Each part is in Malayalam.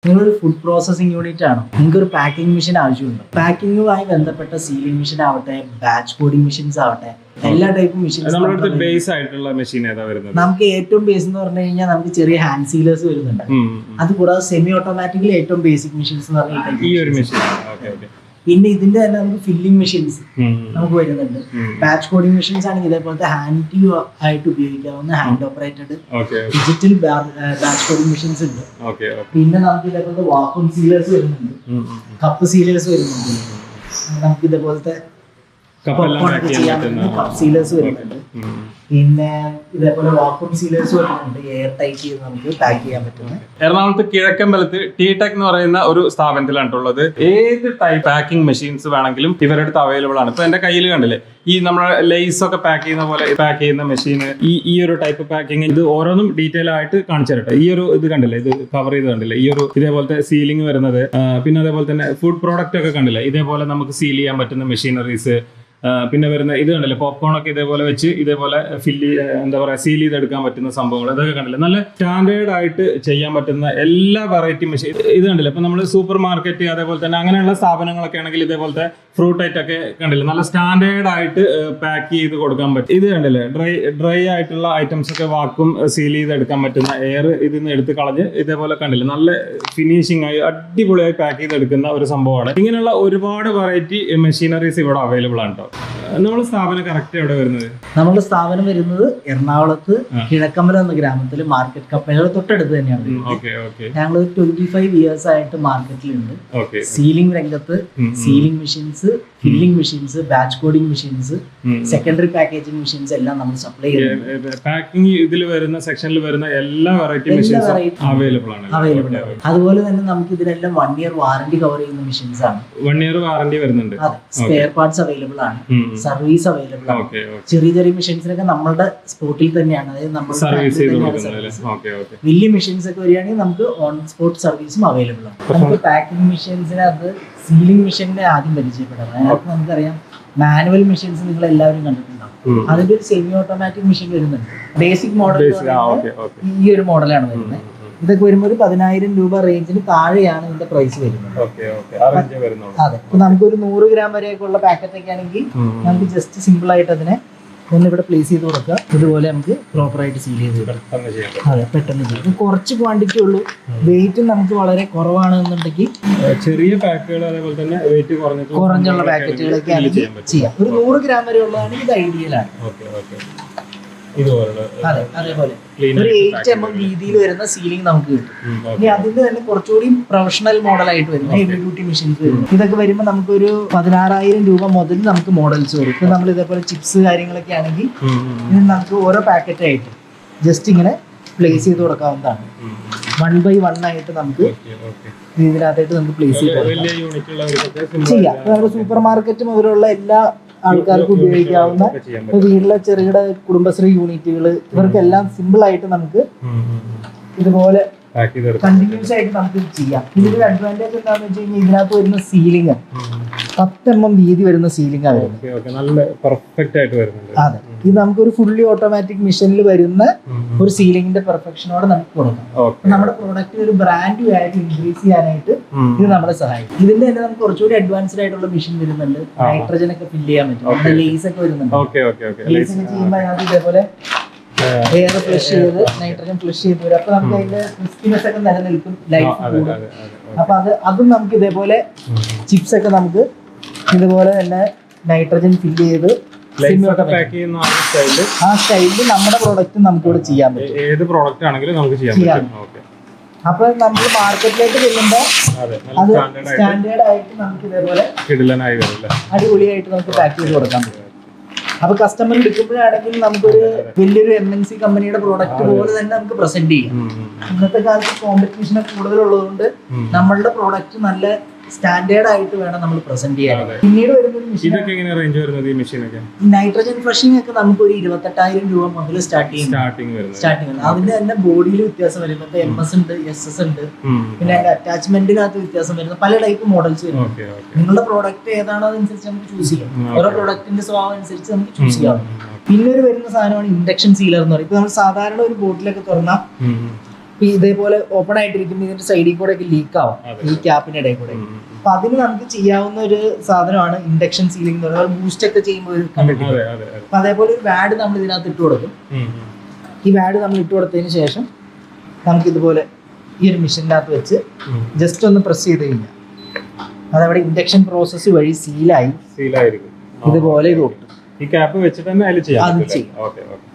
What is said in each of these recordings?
നിങ്ങളൊരു ഫുഡ് പ്രോസസ്സിംഗ് യൂണിറ്റ് ആണോ? നിങ്ങൾക്ക് ഒരു പാക്കിംഗ് മെഷീൻ ആവശ്യമുണ്ടോ? പാക്കിങ്ങുമായി ബന്ധപ്പെട്ട സീലിംഗ് മെഷീൻ ആവട്ടെ, ബാച്ച് കോഡിംഗ് മെഷീൻസ് ആവട്ടെ, എല്ലാ ടൈപ്പ് മെഷീൻസ്. നമുക്ക് ഏറ്റവും ബേസ് എന്ന് പറഞ്ഞു കഴിഞ്ഞാൽ നമുക്ക് ചെറിയ ഹാൻഡ് സീലേഴ്സ് വരുന്നുണ്ട്. അത് കൂടാതെ സെമി ഓട്ടോമാറ്റിക്കലി ഏറ്റവും ബേസിക് മെഷീൻസ് എന്ന് പറഞ്ഞാൽ പിന്നെ ഇതിന്റെ തന്നെ നമുക്ക് ഫില്ലിംഗ് മെഷീൻസ് നമുക്ക് വരുന്നുണ്ട്. ബാച്ച് കോഡിംഗ് മെഷീൻസ് ആണെങ്കിൽ ഇതേപോലത്തെ ഹാൻഡ് ആയിട്ട് ഉപയോഗിക്കാവുന്ന hand operated digital batch coding machines ഉണ്ട്. പിന്നെ നമുക്ക് ഇതേപോലത്തെ വാക്വം സീലേഴ്സ് വരുന്നുണ്ട്, കപ്പ് സീലേഴ്സ് വരുന്നുണ്ട്, നമുക്ക് ഇതേപോലത്തെ ചെയ്യാൻ പറ്റുന്ന കപ്പ് സീലേഴ്സ് വരുന്നുണ്ട്. പിന്നെ ഇതേപോലെ വാക്വം സീലേഴ്സ് വരുന്നുണ്ട്, എയർ ടൈറ്റ് ചെയ്ത് നമുക്ക് പാക്ക് ചെയ്യാൻ പറ്റുന്നത്. എറണാകുളത്ത് കിഴക്കമ്പലത്ത് ടി-ടെക് എന്ന് പറയുന്ന ഒരു സ്ഥാപനത്തിലാണ് ഉള്ളത്. ഏത് ടൈപ്പ് പാക്കിംഗ് മെഷീൻസ് വേണമെങ്കിലും ഇവരുടെ അടുത്ത് അവൈലബിൾ ആണ്. ഇപ്പൊ എന്റെ കയ്യിൽ കണ്ടില്ലേ, ഈ നമ്മുടെ ലേസ് ഒക്കെ പാക്ക് ചെയ്യുന്ന പോലെ പാക്ക് ചെയ്യുന്ന മെഷീൻ, ഈ ഒരു ടൈപ്പ് പാക്കിംഗ്, ഇത് ഓരോന്നും ഡീറ്റെയിൽ ആയിട്ട് കാണിച്ചു തരട്ടെ. ഈ ഒരു ഇത് കണ്ടില്ലേ, ഇത് കവർ ചെയ്ത് കണ്ടില്ലേ, ഈ ഒരു ഇതേപോലത്തെ സീലിംഗ് വരുന്നത്. പിന്നെ അതേപോലെ തന്നെ ഫുഡ് പ്രോഡക്റ്റ് ഒക്കെ കണ്ടില്ലേ, ഇതേപോലെ നമുക്ക് സീൽ ചെയ്യാൻ പറ്റുന്ന മെഷീനറീസ്. പിന്നെ വരുന്ന ഇത് കണ്ടില്ലേ, പോപ്കോൺ ഒക്കെ ഇതേപോലെ വെച്ച് ഇതേപോലെ സീൽ ചെയ്തെടുക്കാൻ പറ്റുന്ന സംഭവങ്ങൾ, ഇതൊക്കെ കണ്ടില്ലേ. നല്ല സ്റ്റാൻഡേർഡ് ആയിട്ട് ചെയ്യാൻ പറ്റുന്ന എല്ലാ വെറൈറ്റി മെഷീൻ. ഇത് കണ്ടില്ലേ, ഇപ്പൊ നമ്മൾ സൂപ്പർ മാർക്കറ്റ് അതേപോലെ തന്നെ അങ്ങനെയുള്ള സ്ഥാപനങ്ങളൊക്കെ ആണെങ്കിൽ ഇതേപോലത്തെ ഫ്രൂട്ട് ഐറ്റം ഒക്കെ കണ്ടില്ലേ, നല്ല സ്റ്റാൻഡേർഡ് ആയിട്ട് പാക്ക് ചെയ്ത് കൊടുക്കാൻ പറ്റും. ഇത് കണ്ടില്ലേ, ഡ്രൈ ആയിട്ടുള്ള ഐറ്റംസ് ഒക്കെ വാക്കും സീൽ ചെയ്തെടുക്കാൻ പറ്റുന്ന, എയർ ഇതിൽ നിന്ന് എടുത്ത് കളഞ്ഞ് ഇതേപോലെ കണ്ടില്ലേ നല്ല ഫിനിഷിംഗ് ആയി അടിപൊളിയായി പാക്ക് ചെയ്തെടുക്കുന്ന ഒരു സംഭവമാണ്. ഇങ്ങനെയുള്ള ഒരുപാട് വെറൈറ്റി മെഷീനറീസ് ഇവിടെ അവൈലബിൾ ആണ് കേട്ടോ. നമ്മുടെ സ്ഥാപനം കറക്റ്റ് എവിടെ വരുന്നത്? നമ്മുടെ സ്ഥാപനം വരുന്നത് എറണാകുളത്ത് കിഴക്കമ്പലം എന്ന ഗ്രാമത്തിൽ മാർക്കറ്റ് കപ്പലുകൾ തൊട്ടടുത്ത് തന്നെയാണ്. ഞങ്ങൾ 25 ഇയേഴ്സ് ആയിട്ട് മാർക്കറ്റിലുണ്ട്. സീലിംഗ് രംഗത്ത് sealing machines, filling machines, batch coding machines, secondary packaging machines എല്ലാം നമ്മൾ സപ്ലൈ ചെയ്യുന്നുണ്ട്. പാക്കിംഗ് ഇതിൽ വരുന്ന സെക്ഷനിൽ വരുന്ന എല്ലാ വെറൈറ്റി മെഷീൻസും അവൈലബിൾ ആണ്. അതുപോലെ തന്നെ നമുക്ക് ഇതിനെല്ലാം 1 ഇയർ വാറന്റി കവർ ചെയ്യുന്ന മെഷീൻസ് ആണ്. 1 ഇയർ വാറന്റി വരുന്നുണ്ട്. സ്പെയർ പാർട്സ് അവൈലബിൾ ആണ്, സർവീസ് അവൈലബിൾ ആണ്. ചെറിയ ചെറിയ മെഷീൻസിനൊക്കെ നമ്മുടെ സ്പോട്ടിൽ തന്നെയാണ്, അതായത് നമ്മൾ വലിയ മെഷീൻസ് ഒക്കെ വരികയാണെങ്കിൽ നമുക്ക് ഓൺ സ്പോട്ട് സർവീസും അവൈലബിൾ ആണ്. നമുക്ക് പാക്കിംഗ് മെഷീൻസിനകത്ത് സീലിംഗ് മെഷീനെ ആദ്യം പരിചയപ്പെടാം. അതിനകത്ത് നമുക്കറിയാം മാനുവൽ മെഷീൻസ് നിങ്ങൾ എല്ലാവരും കണ്ടിട്ടുണ്ടാവും. അതിന്റെ ഒരു സെമി ഓട്ടോമാറ്റിക് മെഷീൻ വരുന്നുണ്ട്. ബേസിക് മോഡൽ ഈ ഒരു മോഡലാണ് വരുന്നത്. ഇതൊക്കെ വരുമ്പോൾ ഒരു 10,000 രൂപ റേഞ്ചിന് താഴെയാണ് ഇതിന്റെ പ്രൈസ് വരുന്നത്. അതെ, ഇപ്പൊ നമുക്കൊരു 100 ഗ്രാം വരെയൊക്കെ ഉള്ള പാക്കറ്റ് ഒക്കെ ആണെങ്കിൽ നമുക്ക് ജസ്റ്റ് സിമ്പിൾ ആയിട്ട് അതിനെ ഒന്ന് ഇവിടെ പ്ലേസ് ചെയ്ത് കൊടുക്കുക. ഇതുപോലെ നമുക്ക് പ്രോപ്പർ ആയിട്ട് സീൽ ചെയ്ത് കൊടുക്കാം. അതെ, പെട്ടെന്ന് ചെയ്യും. കുറച്ച് ക്വാണ്ടിറ്റി ഉള്ളൂ, വെയിറ്റും നമുക്ക് വളരെ കുറവാണെന്നുണ്ടെങ്കിൽ ചെറിയ പാക്കുകൾ അതേപോലെ തന്നെ വെയിറ്റ് കുറഞ്ഞുള്ള പാക്കറ്റുകളൊക്കെ ആണെങ്കിൽ ചെയ്യാം. ഒരു 100 ഗ്രാം വരെ ഉള്ളതാണെങ്കിൽ ഇത് ഐഡിയലാണ്. അതെ, അതേപോലെ ഒരു 8 mm രീതിയിൽ വരുന്ന സീലിംഗ് നമുക്ക് കിട്ടും. ഇനി അതിന്റെ തന്നെ കുറച്ചുകൂടി പ്രൊഫഷണൽ മോഡലായിട്ട് വരുന്ന ഹെവി ഡ്യൂട്ടി മെഷീൻസ് വരും. ഇതൊക്കെ വരുമ്പോൾ നമുക്കൊരു 16,000 രൂപ മുതൽ നമുക്ക് മോഡൽസ് വരും. ഇപ്പൊ നമ്മൾ ഇതേപോലെ ചിപ്സ് കാര്യങ്ങളൊക്കെ ആണെങ്കിൽ ഇത് നമുക്ക് ഓരോ പാക്കറ്റ് ആയിട്ട് ജസ്റ്റ് ഇങ്ങനെ പ്ലേസ് ചെയ്ത് കൊടുക്കാവുന്നതാണ്. 1 by 1 ആയിട്ട് നമുക്ക് ഇതിനകത്തായിട്ട് നമുക്ക് പ്ലേസ് ചെയ്ത് ചെയ്യാം. നമ്മുടെ സൂപ്പർ മാർക്കറ്റ് മുതലുള്ള എല്ലാ ആൾക്കാർക്ക് ഉപയോഗിക്കാവുന്ന വീട്ടിലെ ചെറുകിട കുടുംബശ്രീ യൂണിറ്റുകൾ, ഇവർക്കെല്ലാം സിമ്പിൾ ആയിട്ട് നമുക്ക് ഇതുപോലെ കണ്ടിന്യൂസ് ആയിട്ട് നമുക്ക് ചെയ്യാം. ഇതിന്റെ അഡ്വാൻറ്റേജ് എന്താണെന്ന് വെച്ച് കഴിഞ്ഞാൽ ഇതിനകത്ത് വരുന്ന സീലിംഗ് 10 mm വീതി വരുന്ന സീലിംഗ് ആണ് വരുന്നത്. അതെ, ഇത് നമുക്കൊരു ഫുള്ളി ഓട്ടോമാറ്റിക് മെഷീനിൽ വരുന്ന ഒരു സീലിംഗിന്റെ പെർഫെക്ഷനോടെ നമുക്ക് കൊടുക്കാം. നമ്മുടെ പ്രോഡക്റ്റ് ഒരു ബ്രാൻഡ് ആയിട്ട് ഇൻക്രീസ് ചെയ്യാനായിട്ട് ഇത് നമ്മളെ സഹായിക്കും. ഇതിന്റെ തന്നെ നമുക്ക് കുറച്ചുകൂടി അഡ്വാൻസ്ഡ് ആയിട്ടുള്ള മെഷീൻ വരുന്നുണ്ട്. നൈട്രജൻ ഒക്കെ ഫില്ല് ചെയ്യാൻ പറ്റും, ലേസ് ഒക്കെ വരുന്നുണ്ട്. ലേസ് ഒക്കെ ചെയ്യുമ്പോൾ അതിനകത്ത് ഇതേപോലെ എയർ ഫ്ലഷ് ചെയ്ത് നൈട്രജൻ ഫ്ലഷ് ചെയ്ത് വരും. അപ്പൊ നമുക്ക് അതിന്റെ ക്രിസ്പിനെസ് ഒക്കെ നിലനിൽക്കും, ലൈഫ് കൂടും. അപ്പൊ അതും നമുക്ക് ഇതേപോലെ ചിപ്സ് ഒക്കെ നമുക്ക് ഇതുപോലെ തന്നെ നൈട്രജൻ ഫില്ല് ചെയ്ത് ആ സ്റ്റൈലിൽ നമ്മുടെ പ്രോഡക്റ്റ് നമുക്ക് ഇവിടെ ചെയ്യാൻ പറ്റും. ഏത് പ്രോഡക്റ്റ് ആണെങ്കിലും നമുക്ക് ചെയ്യാം. അപ്പൊ നമ്മൾ മാർക്കറ്റിലേക്ക് ചെല്ലുമ്പോൾ അത് സ്റ്റാൻഡേർഡ് ആയിട്ട് നമുക്ക് ഇതേപോലെ അടിപൊളിയായിട്ട് നമുക്ക് പാക്ക് ചെയ്ത് കൊടുക്കാൻ പറ്റും. അപ്പൊ കസ്റ്റമർ എടുക്കുമ്പോഴാണെങ്കിൽ നമുക്കൊരു വലിയൊരു MNC കമ്പനിയുടെ പ്രോഡക്റ്റ് പോലെ തന്നെ നമുക്ക് പ്രസന്റ് ചെയ്യാം. ഇന്നത്തെ കാലത്ത് കോമ്പറ്റീഷൻ കൂടുതലുള്ളതുകൊണ്ട് നമ്മളുടെ പ്രോഡക്റ്റ് നല്ല സ്റ്റാൻഡേർഡ് ആയിട്ട് വേണം നമ്മൾ പ്രസന്റ് ചെയ്യാൻ. പിന്നീട് വരുന്ന നൈട്രജൻ ഫ്ലഷിംഗ് ഒക്കെ നമുക്ക് ഒരു 28,000 രൂപ മുതൽ സ്റ്റാർട്ടിങ്. അതിന്റെ തന്നെ ബോഡിയിൽ വ്യത്യാസം വരുന്നു. ഇപ്പൊ MS ഉണ്ട്, SS ഉണ്ട്, പിന്നെ അതിന്റെ അറ്റാച്ച്മെന്റിനകത്ത് വ്യത്യാസം വരുന്ന പല ടൈപ്പ് മോഡൽസ് വരും. നിങ്ങളുടെ പ്രോഡക്റ്റ് ഏതാണോ അതനുസരിച്ച് നമുക്ക് ചൂസ് ചെയ്യാം. ഓരോ പ്രോഡക്റ്റിന്റെ സ്വഭാവം അനുസരിച്ച് നമുക്ക് ചൂസ് ചെയ്യാം. പിന്നെ ഒരു വരുന്ന സാധനമാണ് ഇൻഡക്ഷൻ സീലർ എന്ന് പറയും. ഇപ്പൊ നമ്മൾ സാധാരണ ഒരു ബോട്ടിലൊക്കെ തുറന്നാൽ ഇപ്പൊ ഇതേപോലെ ഓപ്പൺ ആയിട്ടിരിക്കുമ്പോൾ ഇതിന്റെ സൈഡിൽ കൂടെ ഒക്കെ ലീക്ക് ആവും ഈ ക്യാപ്പിന്റെ ഇടയിൽ കൂടെ. അപ്പൊ അതിന് നമുക്ക് ചെയ്യാവുന്ന ഒരു സാധനമാണ് ഇൻഡക്ഷൻ സീലിംഗ് എന്ന് പറയുന്നത്. ബൂസ്റ്റ് ഒക്കെ ചെയ്യുമ്പോൾ കണ്ടിട്ടില്ല. അപ്പൊ അതേപോലെ ഒരു വാഡ് നമ്മൾ ഇതിനകത്ത് ഇട്ട് കൊടുക്കും. ഈ വാഡ് നമ്മൾ ഇട്ട് കൊടുത്തതിന് ശേഷം നമുക്ക് ഇതുപോലെ ഈ ഒരു മെഷീനകത്ത് വെച്ച് ജസ്റ്റ് ഒന്ന് പ്രസ് ചെയ്ത് കഴിഞ്ഞാൽ അതവിടെ ഇൻഡക്ഷൻ പ്രോസസ്സ് വഴി സീലായിരിക്കും. ഇതുപോലെ ഇത് ഒട്ടും. ഈ ക്യാപ്പ് വെച്ചിട്ട് തന്നെ അത് ചെയ്യാം.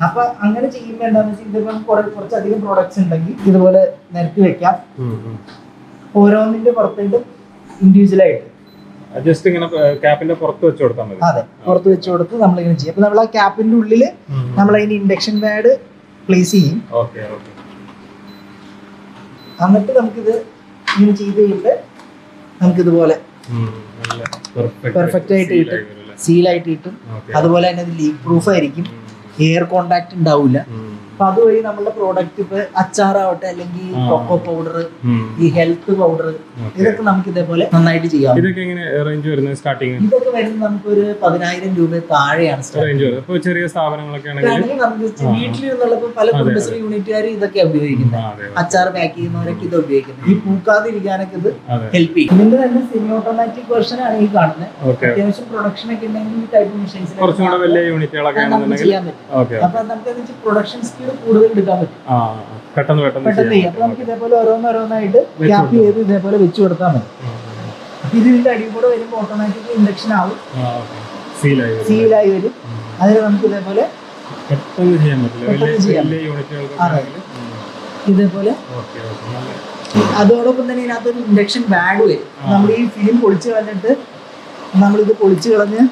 അപ്പൊ അങ്ങനെ ചെയ്യുമ്പോൾ എന്താണെന്ന് വെച്ചാൽ ഇതിപ്പോ കുറച്ചധികം പ്രോഡക്ട്സ് ഉണ്ടെങ്കിൽ ഇതുപോലെ നിരത്തി വെക്കാം. ഓരോന്നിന്റെ പുറത്തേക്ക് ഇൻഡിവിജ്വൽ ആയിട്ട് ജസ്റ്റ് ഇങ്ങനെ ക്യാപ്പിന്റെ പുറത്ത് വെച്ച് കൊടുത്താൽ മതി. അതെ, പുറത്ത് വെച്ച് കൊടുത്ത് നമ്മളിങ്ങനെ ചെയ്യും. അപ്പൊ നമ്മൾ ആ ക്യാപ്പിന്റെ ഉള്ളിൽ നമ്മൾ അതിന് ഇൻഡക്ഷൻ പാഡ് പ്ലേസ് ചെയ്യും. എന്നിട്ട് നമുക്കിത് ഇങ്ങനെ ചെയ്ത് കഴിഞ്ഞിട്ട് നമുക്കിതുപോലെ പെർഫെക്റ്റ് ആയിട്ട് കിട്ടും, സീലായിട്ട് കിട്ടും. അതുപോലെ തന്നെ അത് ലീക്ക് പ്രൂഫ് ആയിരിക്കും, എയർ കോണ്ടാക്ട് ഉണ്ടാവില്ല. അപ്പൊ അതുവഴി നമ്മുടെ പ്രോഡക്റ്റ് ഇപ്പൊ അച്ചാറാവട്ടെ അല്ലെങ്കിൽ കൊക്കോ പൗഡർ, ഈ ഹെൽത്ത് പൗഡർ, ഇതൊക്കെ നമുക്ക് ഇതേപോലെ നന്നായിട്ട് ചെയ്യാം. ഇതൊക്കെ വരുന്നത് നമുക്കൊരു 10,000 രൂപ താഴെയാണ്. ചെറിയ സ്ഥാപനങ്ങളൊക്കെ വീട്ടിൽ നിന്നുള്ളപ്പോ പല കുടുംബശ്രീ യൂണിറ്റുകാർ ഇതൊക്കെ ഉപയോഗിക്കുന്നത്. അച്ചാർ പാക്ക് ചെയ്യുന്നവരൊക്കെ ഇത് ഉപയോഗിക്കുന്നത്. ഈ പൂക്കാതിരിക്കാനൊക്കെ ഇത് ഹെൽപ്പ് ചെയ്യും. ഇതിന്റെ തന്നെ സെമി ഓട്ടോമാറ്റിക് വെർഷൻ ആണ് ഈ കാണുന്നത്. അത്യാവശ്യം പ്രൊഡക്ഷൻ ഒക്കെ ഉണ്ടെങ്കിൽ ഈ ടൈപ്പ് മെഷീൻസ് ചെയ്യാൻ പറ്റും. അപ്പൊ നമുക്ക് പ്രൊഡക്ഷൻ സ്കിൽ കൂടുതൽ എടുക്കാൻ പറ്റും. പെട്ടെന്ന് ചെയ്യാം. അപ്പൊ നമുക്ക് ഇതേപോലെ ഓരോന്നോരോന്നായിട്ട് ക്യാപ്പ് ചെയ്ത് ഇതേപോലെ വെച്ച് കൊടുത്താൽ മതി. അപ്പൊ ഇതിന്റെ അടിയിൽ കൂടെ വരുമ്പോൾ ഓട്ടോമാറ്റിക് ഇൻഡക്ഷൻ ആവും, സീലായി വരും. അതിന് നമുക്ക് ഇതേപോലെ ഇതേപോലെ അതോടൊപ്പം തന്നെ ഇതിനകത്തൊരു ഇൻഡക്ഷൻ ബാഗ് വരും. നമ്മൾ ഈ ഫിലിം പൊളിച്ച് കളഞ്ഞിട്ട് നമ്മളിത് പൊളിച്ച് കളഞ്ഞ്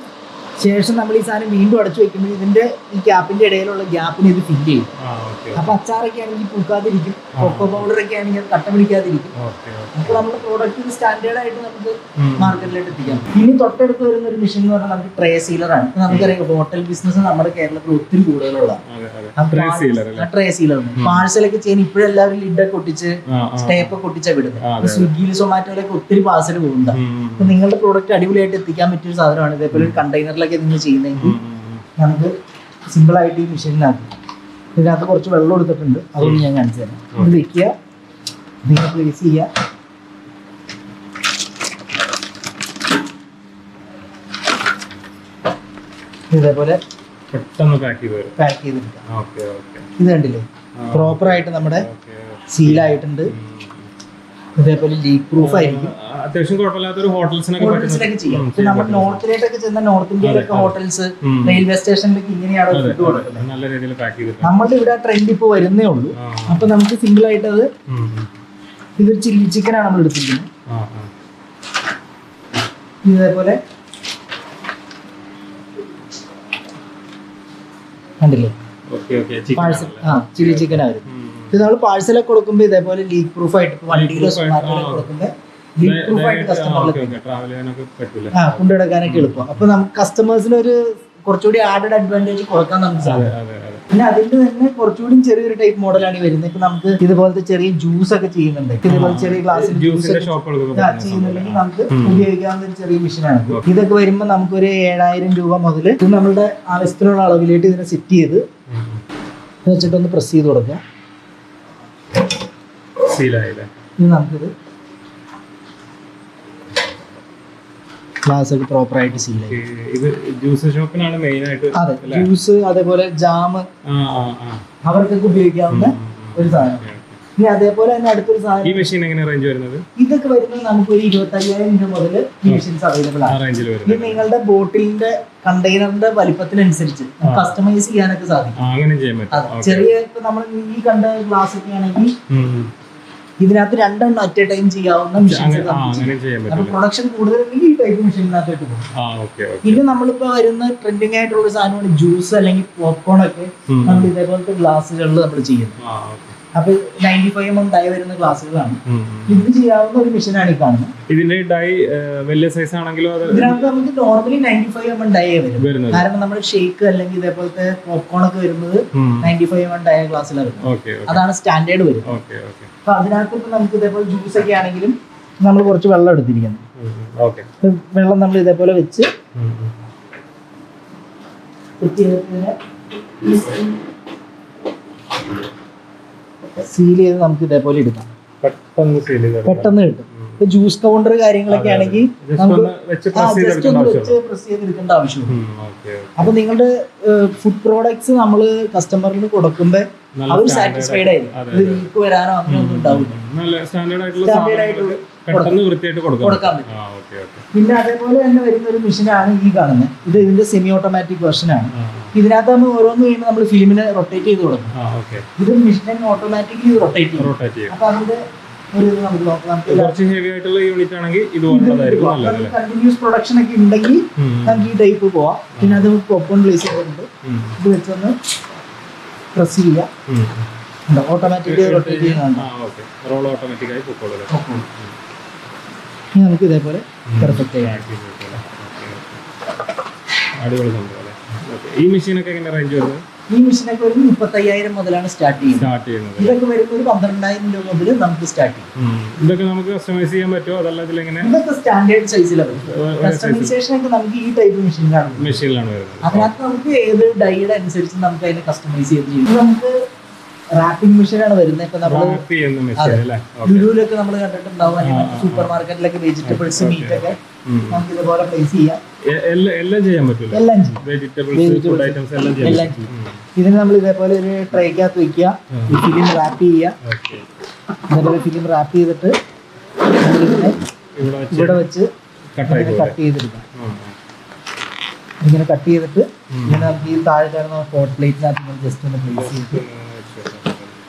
ശേഷം നമ്മൾ ഈ സാധനം വീണ്ടും അടച്ചു വെക്കുമ്പോൾ ഇതിന്റെ ഈ ക്യാപ്പിന്റെ ഇടയിലുള്ള ഗ്യാപ്പിന് ഇത് ഫില്ല് ചെയ്യും. അപ്പൊ അച്ചാറൊക്കെ ആണെങ്കിൽ പൂക്കാതിരിക്കും, കൊക്കോ പൗഡർ ഒക്കെ ആണെങ്കിൽ അത് കട്ട പിടിക്കാതിരിക്കും. അപ്പൊ നമ്മുടെ പ്രോഡക്റ്റ് സ്റ്റാൻഡേർഡ് ആയിട്ട് നമുക്ക് മാർക്കറ്റിലോട്ട് എത്തിക്കാം. ഇനി തൊട്ടടുത്ത് വരുന്ന ഒരു മെഷീൻ എന്ന് പറഞ്ഞാൽ നമുക്ക് ട്രേ സീലറാണ്. നമുക്കറിയാം ഹോട്ടൽ ബിസിനസ് നമ്മുടെ കേരളത്തിൽ ഒത്തിരി കൂടുതലുള്ളതാണ്. ട്രേ സീലർ പാഴ്സലൊക്കെ ചെയ്യാൻ ഇപ്പോഴെല്ലാവരും ലിഡൊക്കെ ഒട്ടിച്ച് സ്റ്റേപ്പൊക്കെ ഒട്ടിച്ചാൽ വിടുന്നത്. സ്വിഗ്ഗിയിൽ സൊമാറ്റോയിലൊക്കെ ഒത്തിരി പാഴ്സൽ പോകുന്നുണ്ട്. അപ്പൊ നിങ്ങളുടെ പ്രോഡക്റ്റ് അടിപൊളിയായിട്ട് എത്തിക്കാൻ പറ്റിയൊരു സാധനമാണ്. ഇതേപോലെ ഒരു കണ്ടെയ്നറിലൊക്കെ നിങ്ങൾ ചെയ്യുന്നെങ്കിൽ നമുക്ക് സിമ്പിൾ ആയിട്ട് ഈ മെഷീനിനകത്ത് ഇതിനകത്ത് കുറച്ച് വെള്ളം എടുത്തിട്ടുണ്ട്, അതൊന്നും ഞാൻ കാണിച്ചു തരാം. ഇത് വെക്കുക, ഇതിനെ പ്ലേസ് ചെയ്യുക. ഇതേപോലെ പെട്ടെന്ന് പാക്ക് ചെയ്തെടുക്കാം. ഇത് കണ്ടില്ലേ, പ്രോപ്പർ ആയിട്ട് നമ്മുടെ സീലായിട്ടുണ്ട്. ഇതേപോലെ ലീക്ക് പ്രൂഫ് ആയിരിക്കും. അത്യാവശ്യം കുഴപ്പമില്ലാത്തൊരു ഹോട്ടൽസിനൊക്കെ ചെയ്യാം. നമ്മുടെ നോർത്തിലേക്കൊക്കെ ചെന്ന നോർത്ത് ഇന്ത്യയിലൊക്കെ ഹോട്ടൽസ്, റെയിൽവേ സ്റ്റേഷനിലൊക്കെ ഇങ്ങനെയാണ് ഫുഡ് കൊടുക്കുന്നത്. നല്ല രീതിയിൽ പാക്ക് ചെയ്തിട്ട് നമ്മുടെ ഇവിടെ ട്രെൻഡ് ഇപ്പൊ വരുന്നേ ഉള്ളൂ. അപ്പൊ നമുക്ക് സിമ്പിൾ ആയിട്ട് അത് ഇതൊരു ചില്ലി ചിക്കനാണ് നമ്മൾ എടുത്തിരിക്കുന്നത്. ഇതേപോലെ കണ്ടില്ലേ, ചില്ലി ചിക്കൻ ആയിരുന്നു. ഇത് നമ്മൾ പാഴ്സലൊക്കെ കൊടുക്കുമ്പോൾ ഇതേപോലെ ലീക്ക് പ്രൂഫ് ആയിട്ട് വണ്ടിയിലോ കൊടുക്കുമ്പോൾ ലീക്ക് പ്രൂഫ് ആയിട്ട് കസ്റ്റമറിലേക്ക് കൊണ്ടുനടക്കാനൊക്കെ എളുപ്പം. അപ്പൊ നമുക്ക് കസ്റ്റമേഴ്സിന് ഒരു കുറച്ചുകൂടി ആഡഡ് അഡ്വാൻറ്റേജ് കൊടുക്കാൻ നമുക്ക് സാധിക്കും. പിന്നെ അതിന്റെ തന്നെ കുറച്ചുകൂടി ചെറിയൊരു ടൈപ്പ് മോഡലാണ് വരുന്നത്. ഇപ്പൊ നമുക്ക് ഇതുപോലത്തെ ചെറിയ ജ്യൂസ് ഒക്കെ ചെയ്യുന്നുണ്ട്. ഇതുപോലെ ചെറിയ ഗ്ലാസ്സിൽ ജ്യൂസ് ചെയ്യുന്നുണ്ടെങ്കിൽ നമുക്ക് ഉപയോഗിക്കാവുന്ന ഒരു ചെറിയ മെഷീനാണ്. ഇതൊക്കെ വരുമ്പോൾ നമുക്കൊരു 7,000 രൂപ മുതൽ ഇത് നമ്മളുടെ ആവശ്യത്തിനുള്ള അളവിലേക്ക് ഇതിനെ സെറ്റ് ചെയ്ത് വെച്ചിട്ടൊന്ന് പ്രസ് ചെയ്ത് കൊടുക്കുക. ഇനി നമുക്കിത് ഗ്ലാസ് ഒക്കെ പ്രോപ്പർ ആയിട്ട് സീലായി. ജ്യൂസ് ഷോപ്പിനാണ് മെയിൻ ആയിട്ട്. അതെ, ജ്യൂസ് അതേപോലെ ജാം അവർക്കൊക്കെ ഉപയോഗിക്കാവുന്ന ഒരു സാധനം. ഇനി അതേപോലെ തന്നെ അടുത്തൊരു സാധനം, ഈ മെഷീൻ എങ്ങനെ റേഞ്ച് വരുന്നത്? ഇതൊക്കെ വരുന്നത് നമുക്ക് ഒരു 25,000 രൂപ മുതൽ ഈ മെഷീൻസ് അവൈലബിൾ ആണ്. ഇത് നിങ്ങളുടെ ബോട്ടിലിന്റെ കണ്ടെയ്നറിന്റെ വലിപ്പത്തിനനുസരിച്ച് കസ്റ്റമൈസ് ചെയ്യാനൊക്കെ സാധിക്കും. ചെറിയ ഇപ്പൊ നമ്മൾ ഈ കണ്ട ഗ്ലാസ് ഒക്കെ ആണെങ്കിൽ ഇതിനകത്ത് 2 എണ്ണം അറ്റ് എ ടൈം ചെയ്യാവുന്ന മെഷീൻസ്. അപ്പൊ പ്രൊഡക്ഷൻ കൂടുതലുണ്ടെങ്കിൽ ഈ ടൈപ്പ് മെഷീനിനകത്തോട്ട് പോകും. പിന്നെ നമ്മളിപ്പോ വരുന്ന ട്രെൻഡിങ് ആയിട്ടുള്ള സാധനമാണ് ജ്യൂസ് അല്ലെങ്കിൽ പോപ്കോൺ ഒക്കെ നമ്മൾ ഇതേപോലത്തെ ഗ്ലാസുകളിൽ നമ്മൾ ചെയ്യുന്നത്. അപ്പൊ 95 mm ഡൈ വരുന്ന ഗ്ലാസുകളാണ്. ഇത് ചെയ്യാവുന്ന ഒരു മെഷീനാണ് ഈ കാണുന്നത്. ഇതിന്റെ ഡൈ വലിയ സൈസ് ആണെങ്കിലും ഇതിനകത്ത് നമുക്ക് നോർമലി 95 mm ഡൈ വരും. കാരണം നമ്മുടെ ഷേക്ക് അല്ലെങ്കിൽ ഇതേപോലത്തെ പോപ്കോൺ ഒക്കെ വരുന്നത് 95 mm ഡൈ ഗ്ലാസ്സിലാണ്. അതാണ് സ്റ്റാൻഡേർഡ് വരുന്നത്. അപ്പൊ അതിനകത്ത് ഇപ്പൊ നമുക്ക് ഇതേപോലെ ജ്യൂസ് ഒക്കെ ആണെങ്കിലും നമ്മൾ കുറച്ച് വെള്ളം എടുത്തിരിക്കുന്നു. വെള്ളം നമ്മൾ ഇതേപോലെ വെച്ച് സീൽ ചെയ്ത് നമുക്ക് ഇതേപോലെ എടുക്കാം, പെട്ടെന്ന് സീൽ ചെയ്ത് പെട്ടെന്ന് കിട്ടും. ഇപ്പൊ ജ്യൂസ് കൗണ്ടർ കാര്യങ്ങളൊക്കെ ആണെങ്കിൽ നമുക്ക് ജസ്റ്റ് ഒന്ന് വെച്ച് പ്രസ് ചെയ്തെടുക്കേണ്ട ആവശ്യമുള്ളൂ. അപ്പൊ നിങ്ങളുടെ ഫുഡ് പ്രോഡക്ട്സ് നമ്മൾ കസ്റ്റമറിന് കൊടുക്കുമ്പോൾ അവർ സാറ്റിസ്ഫൈഡ് ആയിരിക്കും. ഇത് ലീക്ക് വരാനോ അങ്ങനെ ഒന്നും ഉണ്ടാവില്ല. സ്റ്റാൻഡേർഡ് ആയിട്ടുള്ള കൊടുക്കാൻ പറ്റും. പിന്നെ അതേപോലെ തന്നെ വരുന്ന ഒരു മെഷീനാണ് ഈ കാണുന്നത്. ഇത് ഇതിന്റെ സെമി ഓട്ടോമാറ്റിക് വെർഷനാണ്. ഇതിനകത്ത് നമ്മൾ ഓരോന്ന് കഴിയുമ്പോൾ നമ്മൾ ഫിലിമിനെ റൊട്ടേറ്റ് ചെയ്ത് കൊടുക്കും. ഇത് മെഷീൻ ഓട്ടോമാറ്റിക്കലി റൊട്ടേറ്റ് ചെയ്യും. അപ്പൊ അതിന്റെ ഒരു ഇത് നമുക്ക് നോക്കാം. കണ്ടിന്യൂസ് പ്രൊഡക്ഷൻ ഒക്കെ ഉണ്ടെങ്കിൽ നമുക്ക് ഈ ടൈപ്പ് പോവാം. പിന്നെ അത് ഓപ്പൺ പ്ലേസ് ചെയ്തിട്ടുണ്ട്. ഇത് വെച്ചൊന്ന് പ്രസ് ചെയ്യാം, ഓട്ടോമാറ്റിക്കലി റൊട്ടേറ്റ് ചെയ്യുന്നുണ്ട്. നമുക്ക് ഇതേപോലെ പെർഫെക്റ്റ് ചെയ്യാം. ഈ മെഷീനൊക്കെ എങ്ങനെ റേഞ്ച് വരുന്നത്? ഈ മെഷീനൊക്കെ ഒരു 35,000 മുതലാണ് സ്റ്റാർട്ട് ചെയ്യുന്നത്. ഇതൊക്കെ വരുമ്പോൾ ഒരു 12,000 രൂപ മുതൽ നമുക്ക് സ്റ്റാർട്ട് ചെയ്യും. ഇതൊക്കെ നമുക്ക് കസ്റ്റമൈസ് ചെയ്യാൻ പറ്റുമോ? അതല്ല ഇതിലെങ്ങനെ? ഇതൊക്കെ സ്റ്റാൻഡേർഡ് സൈസിലാണ്. കസ്റ്റമൈസേഷൻ ഒക്കെ നമുക്ക് ഈ ടൈപ്പ് മെഷീനിലാണ് വരുന്നത്. അതിനകത്ത് നമുക്ക് ഏത് ഡൈയുടെ അനുസരിച്ച് നമുക്ക് അതിനെ കസ്റ്റമൈസ് ചെയ്ത് ചെയ്യും. നമുക്ക് റാപ്പിംഗ് മെഷീനാണ് വരുന്നത്. ഇപ്പൊ നമ്മള് ലുലുവിലൊക്കെ നമ്മൾ കണ്ടിട്ടുണ്ടാവും, അല്ലെങ്കിൽ സൂപ്പർ മാർക്കറ്റിലൊക്കെ വെജിറ്റബിൾസ്, മീറ്റ് ഒക്കെ നമുക്ക് ഇതുപോലെ പ്ലേസ് ചെയ്യാം. എല്ലാം ചെയ്യാൻ പറ്റും. എല്ലാം ചെയ്യും. ഇതിന് നമ്മൾ ഇതേപോലെ ഒരു ട്രേക്കകത്ത് വെക്കുക, ഫിലിം റാപ്പ് ചെയ്യുക. അതേപോലെ ഫിലിം റാപ്പ് ചെയ്തിട്ട് നമ്മളിങ്ങനെ ഇവിടെ വെച്ച് കട്ട് ചെയ്തെടുക്കാം. ഇങ്ങനെ കട്ട് ചെയ്തിട്ട് ഇങ്ങനെ നമുക്ക് ഈ താഴെ കാണുന്ന ഹോട്ട് പ്ലേറ്റിനകത്ത് ജസ്റ്റ് ഒന്ന് പ്ലേസ് ചെയ്തിട്ട്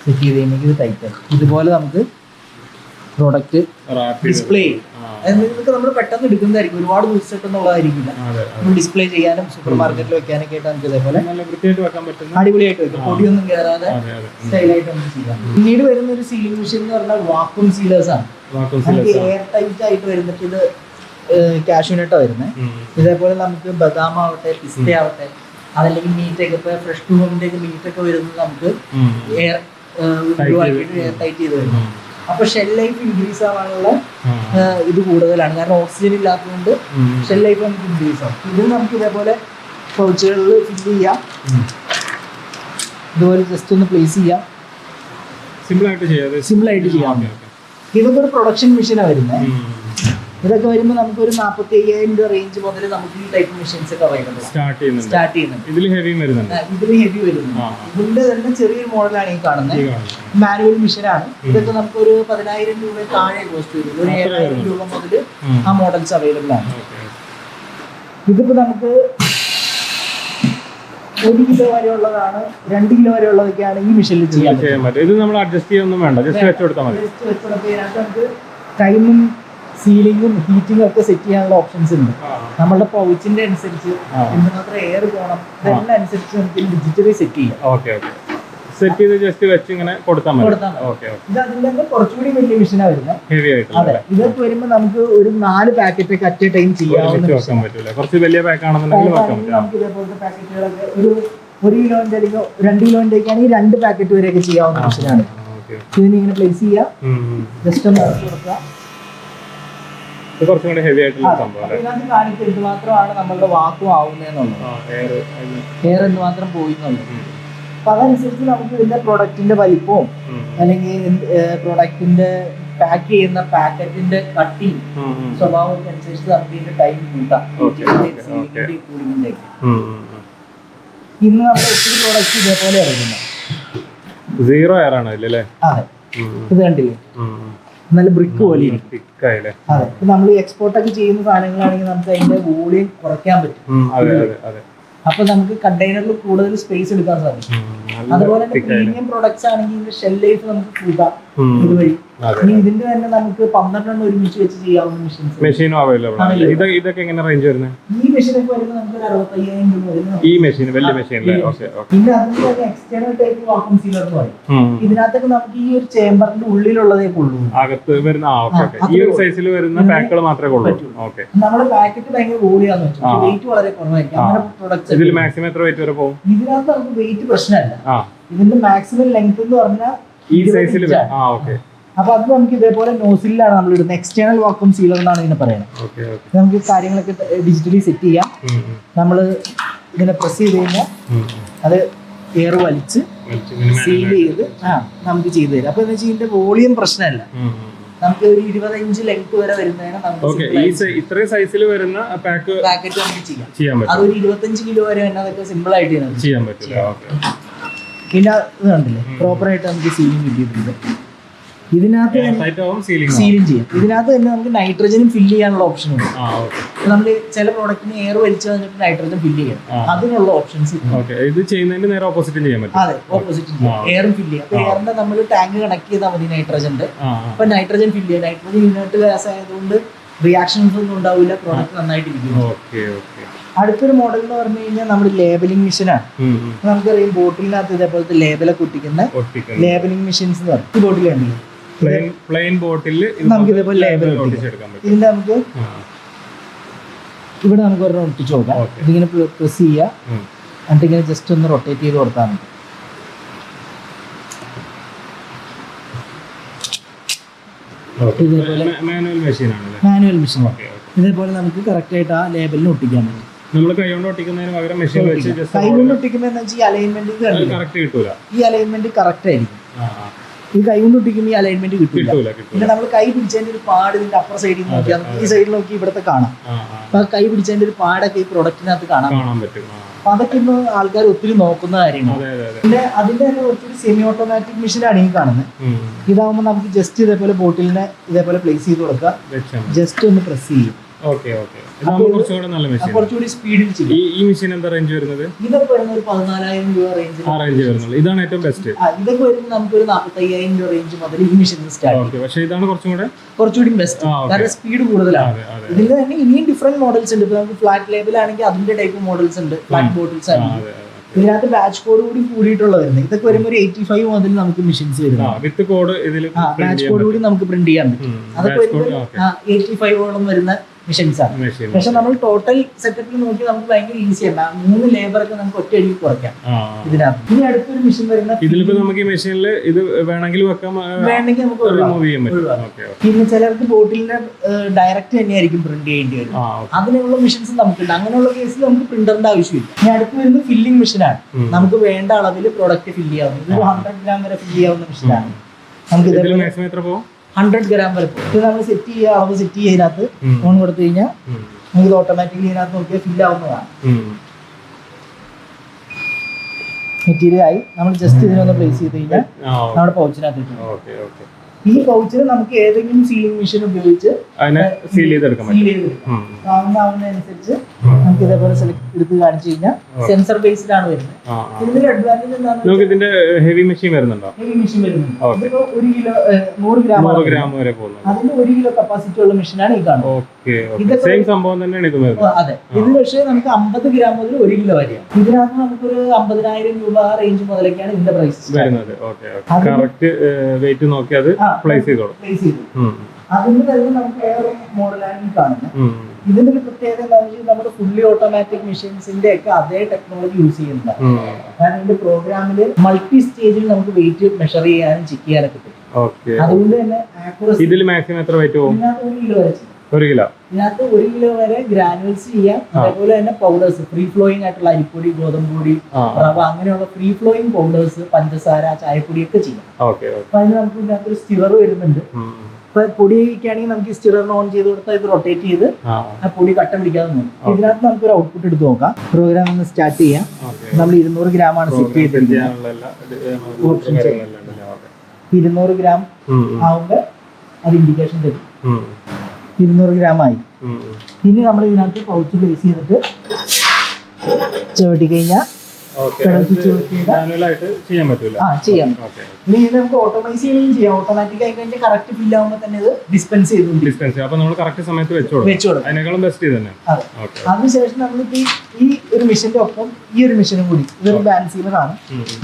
സെറ്റ് ചെയ്ത് കഴിഞ്ഞാൽ ഇത് ടൈറ്റ് ആയി. ഇതുപോലെ നമുക്ക് പ്രോഡക്റ്റ് ഡിസ്പ്ലേ ചെയ്യും. ഇതൊക്കെ നമ്മൾ പെട്ടെന്ന് എടുക്കുന്നതായിരിക്കും, ഒരുപാട് ദിവസമായിട്ടൊന്നുള്ളതായിരിക്കില്ല. നമ്മൾ ഡിസ്പ്ലേ ചെയ്യാനും സൂപ്പർ മാർക്കറ്റിൽ വെക്കാനൊക്കെ ആയിട്ട് നമുക്ക് ഇതേപോലെ അടിപൊളിയായിട്ട് വെക്കാം. പൊടിയൊന്നും കയറാതെ സ്റ്റൈലായിട്ട് നമുക്ക് ചെയ്യാം. പിന്നീട് വരുന്ന ഒരു സീലിംഗ് മെഷീൻ എന്ന് പറഞ്ഞാൽ വാക്വം സീലേഴ്സ് ആണ്. നമുക്ക് എയർ ടൈറ്റ് ആയിട്ട് വരുന്നിട്ട് ഇത് കാഷ്യൂനട്ടാ വരുന്നത്. ഇതേപോലെ നമുക്ക് ബദാം ആവട്ടെ, പിസ്ത ആവട്ടെ, അതല്ലെങ്കിൽ മീറ്റൊക്കെ ഇപ്പൊ ഫ്രഷ് ടു ഹോമിന്റെ മീറ്റൊക്കെ വരുന്നത് നമുക്ക് എയർ എയർ ടൈറ്റ് ചെയ്ത് വരുന്നത്. അപ്പൊ ഷെൽ ലൈഫ് ഇൻക്രീസ് ആവാനുള്ള ഇത് കൂടുതലാണ്. കാരണം ഓക്സിജൻ ഇല്ലാത്തതുകൊണ്ട് ഷെൽ ലൈഫ് നമുക്ക് ഇൻക്രീസ് ആവും. ഇത് നമുക്ക് ഇതേപോലെ പൗച്ചുകളിൽ ഫില്ല് ചെയ്യാം. ഇതുപോലെ ജസ്റ്റ് ഒന്ന് പ്ലേസ് ചെയ്യാം, സിമ്പിൾ ആയിട്ട് ചെയ്യാം. ഇതൊക്കെ ഒരു പ്രൊഡക്ഷൻ മെഷീനാണ് വരുന്നത്. ഇതൊക്കെ വരുമ്പോൾ നമുക്ക് ഒരു 45,000 രൂപ റേഞ്ച് മുതൽ നമുക്ക് ഈ ടൈപ്പ് മെഷീൻസ് ഒക്കെ അവൈലബിൾ സ്റ്റാർട്ട് ചെയ്യുന്നുണ്ട്. ഇതിൽ ഹെവി വരുന്നുണ്ട്. ഇതിന്റെ തന്നെ ചെറിയൊരു മോഡലാണ് ഈ കാണുന്നത്. മാനുവൽ മെഷീനാണ്. ഇതൊക്കെ നമുക്ക് ഒരു 10,000 രൂപ താഴെ കോസ്റ്റ് വരും. ഒരു 7,000 രൂപ മുതൽ ആ മോഡൽസ് അവൈലബിൾ ആണ്. ഇതിപ്പോ നമുക്ക് 1 കിലോ വരെ ഉള്ളതാണ്, 2 കിലോ വരെ ഉള്ളതൊക്കെയാണ് ഈ മെഷീനിൽ ചെയ്യാൻ പറ്റും. ഇത് നമ്മൾ അഡ്ജസ്റ്റ് ചെയ്യൊന്നും വേണ്ട, ജസ്റ്റ് വെച്ചുകൊടുത്താൽ മതി. നമുക്ക് ടൈമും സീലിംഗും ഹീറ്റിംഗും ഒക്കെ സെറ്റ് ചെയ്യാനുള്ള ഓപ്ഷൻസ് ഉണ്ട്. നമ്മളുടെ പൗച്ചിന്റെ അനുസരിച്ച് എന്തുമാത്രം എയർ പോകണം, ഇതെല്ലാം അനുസരിച്ച് നമുക്ക് ഡിജിറ്റലി സെറ്റ് ചെയ്യാം. സെറ്റ് ചെയ്ത് ജസ്റ്റ് വെച്ച് ഇങ്ങനെ കൊടുത്താൽ മതി. ഇത് അതിന്റെ കുറച്ചുകൂടി വലിയ മെഷീനാണ് വരുന്നത്. അതെ, ഇതൊക്കെ വരുമ്പോൾ നമുക്ക് ഒരു 4 പാക്കറ്റ് ഒക്കെ അറ്റ് എ ടൈം ചെയ്യാവുന്ന. കുറച്ച് വലിയ പാക്ക് ആണെന്നുണ്ടെങ്കിൽ നമുക്ക് ഇതേപോലത്തെ പാക്കറ്റുകളൊക്കെ ഒരു 1 കിലോന്റെ അല്ലെങ്കിൽ 2 കിലോന്റെ ഒക്കെ ആണെങ്കിൽ 2 പാക്കറ്റ് വരെയൊക്കെ ചെയ്യാവുന്ന മെഷീനാണ്. ഇതിന് ഇങ്ങനെ പ്ലേസ് ചെയ്യാം, ജസ്റ്റ് ഒന്ന് ഇറക്കി കൊടുക്കുക. കുറച്ചുകൂടി ഹെവി ആയിട്ടുള്ള സംഭവം. കാണിക്കും എന്തുമാത്രമാണ് നമ്മളുടെ വാക്വം ആവുന്നതെന്നുള്ളത്, എയർ എന്തുമാത്രം പോയി എന്നുള്ളത്. അപ്പൊ അതനുസരിച്ച് നമുക്ക് ഇതിന്റെ പ്രൊഡക്റ്റിന്റെ വലിപ്പവും അല്ലെങ്കിൽ പ്രൊഡക്റ്റിന്റെ പാക്ക് ചെയ്യുന്ന പാക്കറ്റിന്റെ കട്ടിങ് സ്വഭാവമൊക്കെ അനുസരിച്ച് നമുക്ക് ഇതിന്റെ ടൈം കൂട്ടാം. ഇന്ന് നമ്മുടെ ഒത്തിരി പ്രോഡക്റ്റ് ഇതേപോലെ ഇറങ്ങുന്നത് 0 എയർ ആണ് അല്ലേ? അതെ, ഇത് കണ്ടില്ലേ, നല്ല ബ്രിക്ക് പോലെ ഇരിക്കും. അതെ, നമ്മൾ എക്സ്പോർട്ട് ഒക്കെ ചെയ്യുന്ന സാധനങ്ങളാണെങ്കിൽ നമുക്ക് അതിന്റെ വോളിയം കുറയ്ക്കാൻ പറ്റും. അപ്പൊ നമുക്ക് കണ്ടെയ്നറിൽ കൂടുതൽ സ്പേസ് എടുക്കാൻ സാധിക്കും. അതുപോലെ തന്നെ പ്രീമിയം പ്രൊഡക്ട്സ് ആണെങ്കിൽ ഇതിന്റെ ഷെൽ ലൈഫ് നമുക്ക് കൂട്ടാം ഇതുവഴി. ഇനി ഇതിന്റെ തന്നെ നമുക്ക് 12 ഒരുമിച്ച് വെച്ച് ചെയ്യാവുന്ന മെഷീനും അവൈലബിൾ ആണ്. ഇതൊക്കെ എങ്ങനെ റേഞ്ച് വരുന്നത്? ഈ മെഷീനൊക്കെ വരുമ്പോൾ നമുക്ക് 65,000 രൂപ വരുന്നത്. ഈ മെഷീൻ വലിയ മെഷീനിലെ. പിന്നെ അതിന് തന്നെ എക്സ്റ്റേണൽ ടൈപ്പ് വാക്വം സീലർ എന്ന് പറയും. ഇതിനകത്തൊക്കെ നമുക്ക് ഈ ഒരു ചേമ്പറിന്റെ ഉള്ളിലുള്ളതേ ഉള്ളൂ, അകത്ത് വരുന്ന ഈ ഒരു സൈസിൽ വരുന്ന പാക്കുകൾ മാത്രമേ ഉള്ളൂ. നമ്മുടെ പാക്കറ്റ് ഭയങ്കര വോളിയാന്ന് വെച്ചാൽ വെയിറ്റ് വളരെ കുറവായിരിക്കും. അങ്ങനെ പ്രൊഡക്ട്സ് ഇതിൽ മാക്സിമം എത്ര വെയിറ്റ് വരെ പോകും? ഇതിനകത്ത് നമുക്ക് വെയിറ്റ് പ്രശ്നമല്ല. ഇതിന്റെ മാക്സിമം ലെങ്ത് എന്ന് പറഞ്ഞാൽ ഈ സൈസിൽ. അപ്പൊ അത് നമുക്ക് ഇതേപോലെ നോസിലാണ് നമ്മൾ ഇടുന്നത്. എക്സ്റ്റേണൽ വാക്വം സീലർ എന്നാണ് ഇതിനെ പറയുന്നത്. നമുക്ക് കാര്യങ്ങളൊക്കെ ഡിജിറ്റലി സെറ്റ് ചെയ്യാം. നമ്മൾ ഇതിനെ പ്രസ് ചെയ്ത് കഴിഞ്ഞാൽ അത് എയർ വലിച്ച് സീൽ ചെയ്ത് നമുക്ക് ചെയ്തു തരും. അപ്പൊ എന്ന് വെച്ചാൽ ഇതിന്റെ വോളിയം പ്രശ്നമല്ല. നമുക്ക് ഒരു 20 ഇഞ്ച് ലെങ്ത് വരെ വരുന്നതിന് നമുക്ക് ഇത്രയും സൈസിൽ വരുന്ന പാക്കറ്റ് നമുക്ക് ചെയ്യാം. അതൊരു 25 കിലോ വരെ തന്നെ അതൊക്കെ സിമ്പിൾ ആയിട്ട് ചെയ്യാൻ പറ്റും. പിന്നെ ഇത് കണ്ടില്ലേ, പ്രോപ്പർ ആയിട്ട് നമുക്ക് സീലിംഗ് കിട്ടിയിട്ടുണ്ട്. ഇതിനകത്ത് സീലിംഗ് ചെയ്യാം. ഇതിനകത്ത് തന്നെ നമുക്ക് നൈട്രജനും ഫില്ല് ചെയ്യാനുള്ള ഓപ്ഷൻ ഉണ്ട്. നമ്മൾ ചില പ്രോഡക്റ്റിന് എയർ വലിച്ചു വന്നിട്ട് നൈട്രജൻ ഫില്ല് ചെയ്യാം, അതിനുള്ള ഓപ്ഷൻസ് ഇത് ചെയ്യുന്നതിന് നേരെ ഓപ്പോസിറ്റ് ചെയ്യാൻ പറ്റും. അതെ, ഓപ്പോസിറ്റ് എയറും ഫില്ല് ചെയ്യാം. അപ്പൊ എയറിന്റെ നമ്മൾ ടാങ്ക് കണക്ട് ചെയ്താൽ മതി നൈട്രജന്റെ. അപ്പൊ നൈട്രജൻ ഫില്ല് ചെയ്യാം. നൈട്രജൻ ഇനേർട്ട് ഗ്യാസ് ആയതുകൊണ്ട് റിയാക്ഷൻസ് ഒന്നും ഉണ്ടാവില്ല, പ്രോഡക്റ്റ് നന്നായിട്ടിരിക്കും. അടുത്തൊരു മോഡൽ എന്ന് പറഞ്ഞു കഴിഞ്ഞാൽ നമ്മുടെ ലേബലിംഗ് മെഷീനാണ്. നമുക്കറിയാം ബോട്ടിലിനകത്ത് ഇതേപോലത്തെ ലേബലൊക്കെ ഒട്ടിക്കുന്ന ലേബലിംഗ് മെഷീൻസ് എന്ന് പറയും. ഈ ബോട്ടിൽ കണ്ടില്ലേ, പ്ലെയിൻ ബോട്ടിൽ നമുക്ക് ഇതേപോലെ ലേബൽ ഇതിന്റെ നമുക്ക് ഇവിടെ നമുക്ക് ഒരെണ്ണം ഒട്ടിച്ച് നോക്കാം. ഇതിങ്ങനെ പ്രസ് ചെയ്യുക, എന്നിട്ട് ഇങ്ങനെ ജസ്റ്റ് ഒന്ന് റൊട്ടേറ്റ് ചെയ്ത് കൊടുത്താൽ മതി. ഇതേപോലെ മാനുവൽ മെഷീൻ. ഇതേപോലെ നമുക്ക് കറക്റ്റ് ആയിട്ട് ആ ലേബലിന് ഒട്ടിക്കാൻ പറ്റും. നമ്മൾ കൈകൊണ്ട് ഒട്ടിക്കുന്നതിന് പകരം മെഷീൻ വെച്ച് കൈകൊണ്ട് ഒട്ടിക്കുന്നതെന്ന് വെച്ചാൽ ഈ അലൈൻമെന്റ് കറക്റ്റ് കിട്ടൂല. ഈ അലൈൻമെന്റ് കറക്റ്റ് ആയിരിക്കും. ഈ കൈ കൊണ്ട് ഒട്ടിക്കുമ്പോൾ ഈ അലൈൻമെന്റ് കിട്ടില്ല. പിന്നെ നമ്മൾ കൈ പിടിച്ചതിന്റെ ഒരു പാട് ഇതിന്റെ അപ്പർ സൈഡിൽ നോക്കിയാൽ ഈ സൈഡിൽ നോക്കി ഇവിടത്തെ കാണാം. അപ്പൊ കൈ പിടിച്ചതിന്റെ ഒരു പാടൊക്കെ ഈ പ്രൊഡക്റ്റിനകത്ത് കാണാൻ പറ്റും. അപ്പൊ അതൊക്കെ ഇന്ന് ആൾക്കാർ ഒത്തിരി നോക്കുന്ന കാര്യങ്ങളാണ്. പിന്നെ അതിന്റെ തന്നെ കുറച്ചൊരു സെമി ഓട്ടോമാറ്റിക് മെഷീനാണ് ഈ കാണുന്നത്. ഇതാവുമ്പോൾ നമുക്ക് ജസ്റ്റ് ഇതേപോലെ ബോട്ടിലിനെ ഇതേപോലെ പ്ലേസ് ചെയ്ത് കൊടുക്കുക, ജസ്റ്റ് ഒന്ന് പ്രസ് ചെയ്യും. കുറച്ചുകൂടി സ്പീഡിൽ ചെയ്യും. ഈ മെഷീൻ എന്താ റേഞ്ച് വരുന്നത്? ഇതൊക്കെ വരുന്ന ഒരു 14,000 രൂപ റേഞ്ച്. ഇതാണ് ഏറ്റവും ബെസ്റ്റ്. ഇതൊക്കെ വരുമ്പോൾ നമുക്ക് ഒരു 45,000 രൂപ റേഞ്ച് മുതൽ ഈ മെഷീൻ സ്റ്റാർട്ട്. പക്ഷേ ഇതാണ് കുറച്ചുകൂടി ബെസ്റ്റ്, കാരണം സ്പീഡ് കൂടുതലാണ്. ഇതിൽ തന്നെ ഇനിയും ഡിഫറെന്റ് മോഡൽസ് ഉണ്ട്. ഇപ്പൊ നമുക്ക് ഫ്ലാറ്റ് ലേബൽ ആണെങ്കിൽ അതിന്റെ ടൈപ്പ് മോഡൽസ് ഉണ്ട്, ഫ്ലാറ്റ് ബോട്ടിൽസ് ആണ്. ഇതിനകത്ത് ബാച്ച് കോഡ് കൂടി കൂടിയിട്ടുള്ള വരുന്നത്. ഇതൊക്കെ വരുമ്പോൾ ഒരു 85 മുതൽ നമുക്ക് മെഷീൻസ് വരുന്നത്. ബാച്ച് കോഡ് കൂടി നമുക്ക് പ്രിന്റ് ചെയ്യാൻ പറ്റും. അതൊക്കെ വരുമ്പോൾ 85ഓളം വരുന്ന മെഷീൻസ് ആണ്. പക്ഷെ നമ്മൾ ടോട്ടൽ സെറ്റപ്പിൽ നോക്കി നമുക്ക് ഭയങ്കര ഈസിയാണ്. 3 ലേബറൊക്കെ നമുക്ക് ഒറ്റയടിക്ക് കുറയ്ക്കാം ഇതിനകത്ത്. ഇനി അടുത്തൊരു മെഷീൻ വരുന്ന വേണമെങ്കിൽ നമുക്ക് പിന്നെ ചിലർക്ക് ബോട്ടിലിന്റെ ഡയറക്റ്റ് തന്നെയായിരിക്കും പ്രിന്റ് ചെയ്യേണ്ടി വരും. അതിനുള്ള മെഷീൻസ് നമുക്കുണ്ട്. അങ്ങനെയുള്ള കേസിൽ നമുക്ക് പ്രിന്ററിന്റെ ആവശ്യമില്ല. ഇനി അടുത്ത് വരുന്നത് ഫില്ലിംഗ് മെഷീനാണ്. നമുക്ക് വേണ്ട അളവിൽ പ്രോഡക്റ്റ് ഫില്ല് ചെയ്യാവുന്ന, ഇതൊരു 100 ഗ്രാം വരെ ഫില്ല് ചെയ്യാവുന്ന മെഷീനാണ്. നമുക്ക് ഇതേപോലെ 100 ഗ്രാം വരെ പോകും. ഇത് നമ്മൾ സെറ്റ് ചെയ്യുക, അളവ് സെറ്റ് ചെയ്യുക, ഇതിനകത്ത് ഓൺ കൊടുത്തു കഴിഞ്ഞാൽ നമുക്ക് ഇത് ഓട്ടോമാറ്റിക്കലി ഇതിനകത്ത് നോക്കിയാൽ ഫില്ല് ആവുന്നതാണ്. മെറ്റീരിയൽ ആയി നമ്മൾ ജസ്റ്റ് ഇതിനൊന്ന് പ്ലേസ് ചെയ്ത് കഴിഞ്ഞാൽ നമ്മുടെ പൗച്ചിനകത്ത് കിട്ടും. ഈ പൗച്ചിന് നമുക്ക് ഏതെങ്കിലും സീലിംഗ് മെഷീൻ ഉപയോഗിച്ച് സീൽ ചെയ്തെടുക്കാം. ആവുന്നതനുസരിച്ച് നമുക്ക് ഇതേപോലെ എടുത്ത് കാണിച്ചു കഴിഞ്ഞാൽ സെൻസർ ബേസ്ഡ് ആണ് വരുന്നത്. ഇതിന്റെ അഡ്വാൻറ്റേജ് എന്താണെന്ന് ഇതിന്റെ ഹെവി മെഷീൻ വരുന്നുണ്ടോ? ഹെവി മെഷീൻ വരുന്നുണ്ട്. 1 കിലോ 100 ഗ്രാം വരെ പോകുന്നത്. അതിന് 1 കിലോ കപ്പാസിറ്റി ഉള്ള മെഷീനാണ് ഈ കാണുന്നത്. സെയിം സംഭവം തന്നെയാണ് ഇത്. അതെ, ഇത് പക്ഷേ നമുക്ക് 50 ഗ്രാം മുതൽ 1 കിലോ വരെയാണ്. ഇതിനകത്ത് നമുക്കൊരു 50,000 രൂപ റേഞ്ച് മുതലൊക്കെയാണ് ഇതിന്റെ പ്രൈസ് വരുന്നത്. കറക്റ്റ് വെയിറ്റ് നോക്കി അത് പ്ലേസ് ചെയ്തോളൂ. അതിന് തന്നെ നമുക്ക് വേറെ മോഡലാണ് ഈ കാണുന്നത്. ഇതിന്റെ ഒരു പ്രത്യേകത എന്താണെന്ന് വെച്ചാൽ നമ്മുടെ ഫുള്ളി ഓട്ടോമാറ്റിക് മെഷീൻസിന്റെ ഒക്കെ അതേ ടെക്നോളജി യൂസ് ചെയ്യുന്നതാണ്. കാരണം ഇതിന്റെ പ്രോഗ്രാമിൽ മൾട്ടി സ്റ്റേജിൽ നമുക്ക് വെയിറ്റ് മെഷർ ചെയ്യാനും ചെക്ക് ചെയ്യാനൊക്കെ പറ്റും. അതുകൊണ്ട് തന്നെ ആക്യുറസി ഇതിൽ മാക്സിമം എത്ര വെയിറ്റ് പോകും? 1 കിലോ വരെ ചെയ്യും. 1 കിലോ ഇതിനകത്ത് 1 കിലോ വരെ ഗ്രാനുവൽസ് ചെയ്യാം. അതേപോലെ തന്നെ പൗഡേഴ്സ്, ഫ്രീ ഫ്ലോയിങ് ആയിട്ടുള്ള അരിപ്പൊടി, ഗോതമ്പ് പൊടി, റവ, അങ്ങനെയുള്ള ഫ്രീ ഫ്ലോയിങ് പൗഡേഴ്സ്, പഞ്ചസാര, ചായപ്പൊടി ഒക്കെ ചെയ്യാം. അപ്പൊ അതിന് നമുക്ക് ഇതിനകത്ത് ഒരു സ്റ്റിറർ വരുന്നുണ്ട്. ഇപ്പൊ പൊടിയൊക്കെയാണെങ്കിൽ നമുക്ക് സ്റ്റിററിന് ഓൺ ചെയ്ത് കൊടുത്താൽ ഇത് റൊട്ടേറ്റ് ചെയ്ത് ആ പൊടി കട്ട പിടിക്കാതെ നോക്കും. ഇതിനകത്ത് നമുക്ക് ഒരു ഔട്ട്പുട്ട് എടുത്ത് നോക്കാം. പ്രോഗ്രാം ഒന്ന് സ്റ്റാർട്ട് ചെയ്യാം. നമ്മൾ 200 ഗ്രാം ആണ് സെറ്റ് ചെയ്തിരിക്കുന്നത്. 200 ഗ്രാം ആവുമ്പോൾ അത് ഇൻഡിക്കേഷൻ തരും. 200 ഗ്രാം ആയി. ഇനി നമ്മൾ ഇതിനകത്ത് പൗച്ച് പ്ലേസ് ചെയ്തിട്ട് ചവിട്ടി കഴിഞ്ഞാൽ ചെയ്യാൻ പറ്റില്ല. ഇനി ഇത് നമുക്ക് ഓട്ടോമൈസ് ചെയ്യുകയും ചെയ്യാം. ഓട്ടോമാറ്റിക് ആയി കഴിഞ്ഞാൽ കറക്റ്റ് ഫില്ല് ആവുമ്പോൾ തന്നെ ഇത് ഡിസ്പെൻസ് ചെയ്തു. അപ്പൊ നമ്മൾ കറക്റ്റ് സമയത്ത് വെച്ചോളൂ. അതിനേക്കാളും ബെസ്റ്റ് തന്നെ. അതിനുശേഷം നമ്മളിപ്പോ ഈ ഒരു മെഷീന്റെ ഒപ്പം ഈ ഒരു മെഷീനും കൂടി, ഇതൊരു ബാലൻസ് സീലറാണ്.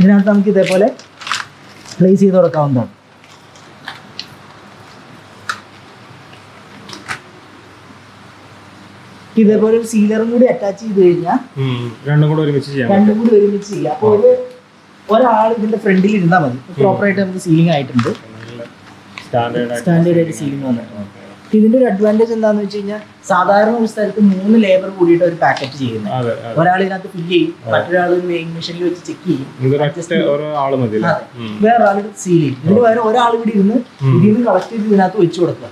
ഇതിനകത്ത് നമുക്ക് ഇതേപോലെ പ്ലേസ് ചെയ്ത് കൊടുക്കാവുന്നതാണ്. ഇതേപോലെ ഒരു സീലറും കൂടി അറ്റാച്ച് ചെയ്ത് കഴിഞ്ഞാൽ രണ്ടും കൂടി ഒരുമിച്ച് ചെയ്യാം. അപ്പൊ ഒരാൾ ഇതിന്റെ ഫ്രണ്ടിൽ ഇരുന്നാൽ മതി. പ്രോപ്പർ ആയിട്ട് നമുക്ക് സീലിംഗ് ആയിട്ടുണ്ട്. സ്റ്റാൻഡേർഡ് ആയിട്ട് സീലിംഗ് വന്നിട്ടുണ്ട്. ഇതിന്റെ ഒരു അഡ്വാൻറ്റേജ് എന്താന്ന് വെച്ച് കഴിഞ്ഞാൽ സാധാരണ ഒരു സ്ഥലത്ത് 3 ലേബർ കൂടിയിട്ട് ഒരു പാക്കറ്റ് ചെയ്യുന്നത്. ഒരാൾ ഇതിനകത്ത് ഫില്ല് ചെയ്യും, മറ്റൊരാൾ ഒരു വെയിങ് മെഷീനിൽ വെച്ച് ചെക്ക് ചെയ്യും, വേറെ ആൾ സീൽ ചെയ്യും. ഇതിന് വേറെ ഒരാൾ ഇവിടെ ഇരുന്ന് ഇതിൽ കളക്ട് ചെയ്ത് ഇതിനകത്ത് വെച്ച് കൊടുക്കുക.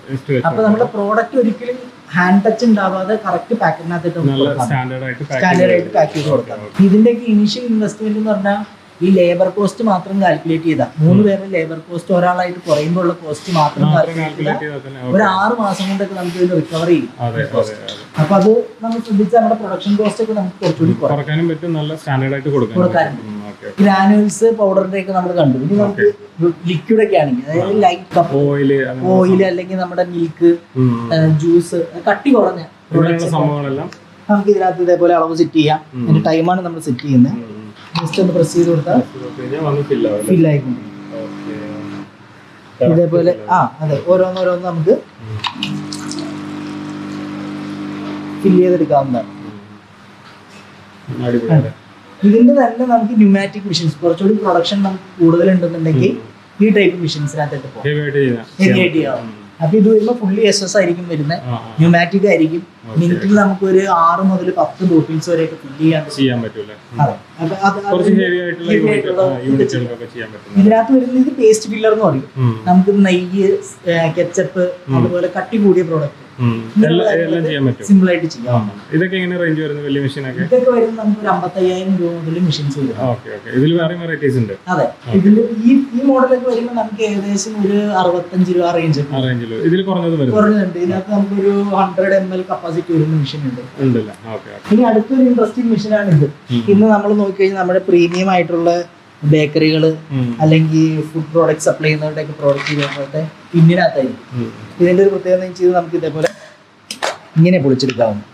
അപ്പൊ നമ്മുടെ പ്രോഡക്റ്റ് ഒരിക്കലും ഹാൻഡ് ടച്ച് ഉണ്ടാവാതെ കറക്റ്റ് പാക്കറ്റിനകത്തിട്ട് സ്റ്റാൻഡേർഡ് ആയിട്ട് പാക്ക് ചെയ്ത് കൊടുക്കാം. ഇതിന്റെയൊക്കെ ഇനീഷ്യൽ ഇൻവെസ്റ്റ്മെന്റ് എന്ന് പറഞ്ഞാൽ ഈ ലേബർ കോസ്റ്റ് മാത്രം കാൽക്കുലേറ്റ് ചെയ്താൽ 3 പേരുടെ ലേബർ കോസ്റ്റ് ഒരാളായിട്ട് കുറയുമ്പോൾ ഉള്ള കോസ്റ്റ് മാത്രം കാൽക്കുലേറ്റ് ചെയ്താൽ ഒരു 6 മാസം കൊണ്ടൊക്കെ നമുക്ക് ഇതിന് റിക്കവർ ചെയ്യും. അപ്പൊ അത് നമ്മൾ ശ്രദ്ധിച്ചാൽ നമ്മുടെ പ്രൊഡക്ഷൻ കോസ്റ്റ് ഒക്കെ നമുക്ക് കുറച്ചുകൂടി കുറയ്ക്കാനും പറ്റും, നല്ല സ്റ്റാൻഡേർഡ് ആയിട്ട് കൊടുക്കാനും. ഗ്രാനുവൽസ് പൗഡറിന്റെ ഒക്കെ നമ്മൾ കണ്ടു. ഇനി നമുക്ക് ലിക്വിഡ് ഒക്കെ ആണെങ്കിൽ അതായത് ലൈറ്റ് ഓയിൽ അല്ലെങ്കിൽ നമ്മുടെ മിൽക്ക് ജ്യൂസ് കട്ടി കുറഞ്ഞ സംഭവങ്ങളെല്ലാം നമുക്ക് ഇതിനകത്ത് ഇതേപോലെ അളവ് സെറ്റ് ചെയ്യാം. അതിന്റെ ടൈമാണ് നമ്മൾ സെറ്റ് ചെയ്യുന്നത്. ജസ്റ്റ് ഒന്ന് പ്രസ് ചെയ്ത് കൊടുത്താൽ ഫിൽ ആയിക്കൊണ്ടിരിക്കും. ഇതേപോലെ അതെ ഓരോന്നോരോന്ന് നമുക്ക് ഫിൽ ചെയ്തെടുക്കാവുന്നതാണ്. ഇതിന്റെ തന്നെ നമുക്ക് ന്യൂമാറ്റിക് മെഷീൻസ് കുറച്ചുകൂടി പ്രൊഡക്ഷൻ നമുക്ക് കൂടുതലുണ്ടെന്നുണ്ടെങ്കിൽ ഈ ടൈപ്പ് മെഷീൻസിനകത്തിട്ട് പോകും. ഹെവി ആയിട്ട് ചെയ്യാം. അപ്പൊ ഇത് വരുമ്പോൾ ഫുള്ളി SS ആയിരിക്കും വരുന്നത്, ന്യൂമാറ്റിക് ആയിരിക്കും. മിനിറ്റിൽ നമുക്ക് ഒരു 6 മുതൽ 10 ബോട്ടിൽസ് വരെയൊക്കെ ഫില്ല് ചെയ്യാൻ പറ്റും. ഇതിനകത്ത് വരുന്നത് ഇത് പേസ്റ്റ് ഫില്ലർ എന്ന് പറയും. നമുക്ക് നെയ്യ്, കെച്ചപ്പ്, അതുപോലെ കട്ടി കൂടിയ പ്രോഡക്റ്റ് സിമ്പിൾ ആയിട്ട് ചെയ്യാം. ഇതൊക്കെ എങ്ങനെ റേഞ്ച് വരുന്നത്? വലിയ മെഷീനൊക്കെ ഇതൊക്കെ വരുന്നത് നമുക്ക് ഒരു 55,000 രൂപ മുതൽ മെഷീൻസ് വരും. ഇതിൽ വേറെ വെറൈറ്റീസ് ഉണ്ട്. അതെ, ഇതില് ഈ മോഡലൊക്കെ വരുമ്പോൾ നമുക്ക് ഏകദേശം ഒരു 65 രൂപ റേഞ്ച്. ഇതിൽ കുറഞ്ഞതുണ്ട്. ഇതിനകത്ത് നമുക്കൊരു 100 ml കപ്പാസിറ്റി വരുന്ന മെഷീൻ ഉണ്ട്. ഇനി അടുത്തൊരു ഇൻട്രസ്റ്റിംഗ് മെഷീനാണ് ഇത്. ഇന്ന് നമ്മൾ നോക്കിക്കഴിഞ്ഞാൽ നമ്മുടെ പ്രീമിയം ആയിട്ടുള്ള ബേക്കറികൾ അല്ലെങ്കിൽ ഫുഡ് പ്രോഡക്റ്റ് സപ്ലൈ ചെയ്യുന്നവരുടെ ഒക്കെ പ്രോഡക്റ്റ് ചെയ്യുന്നവരുടെ പിന്നിനകത്തായിരിക്കും. ഇതിന്റെ ഒരു പ്രത്യേകത എന്ന് വെച്ചാൽ നമുക്ക് ഇതേപോലെ ഇങ്ങനെ പൊളിച്ചെടുക്കാവുന്നു.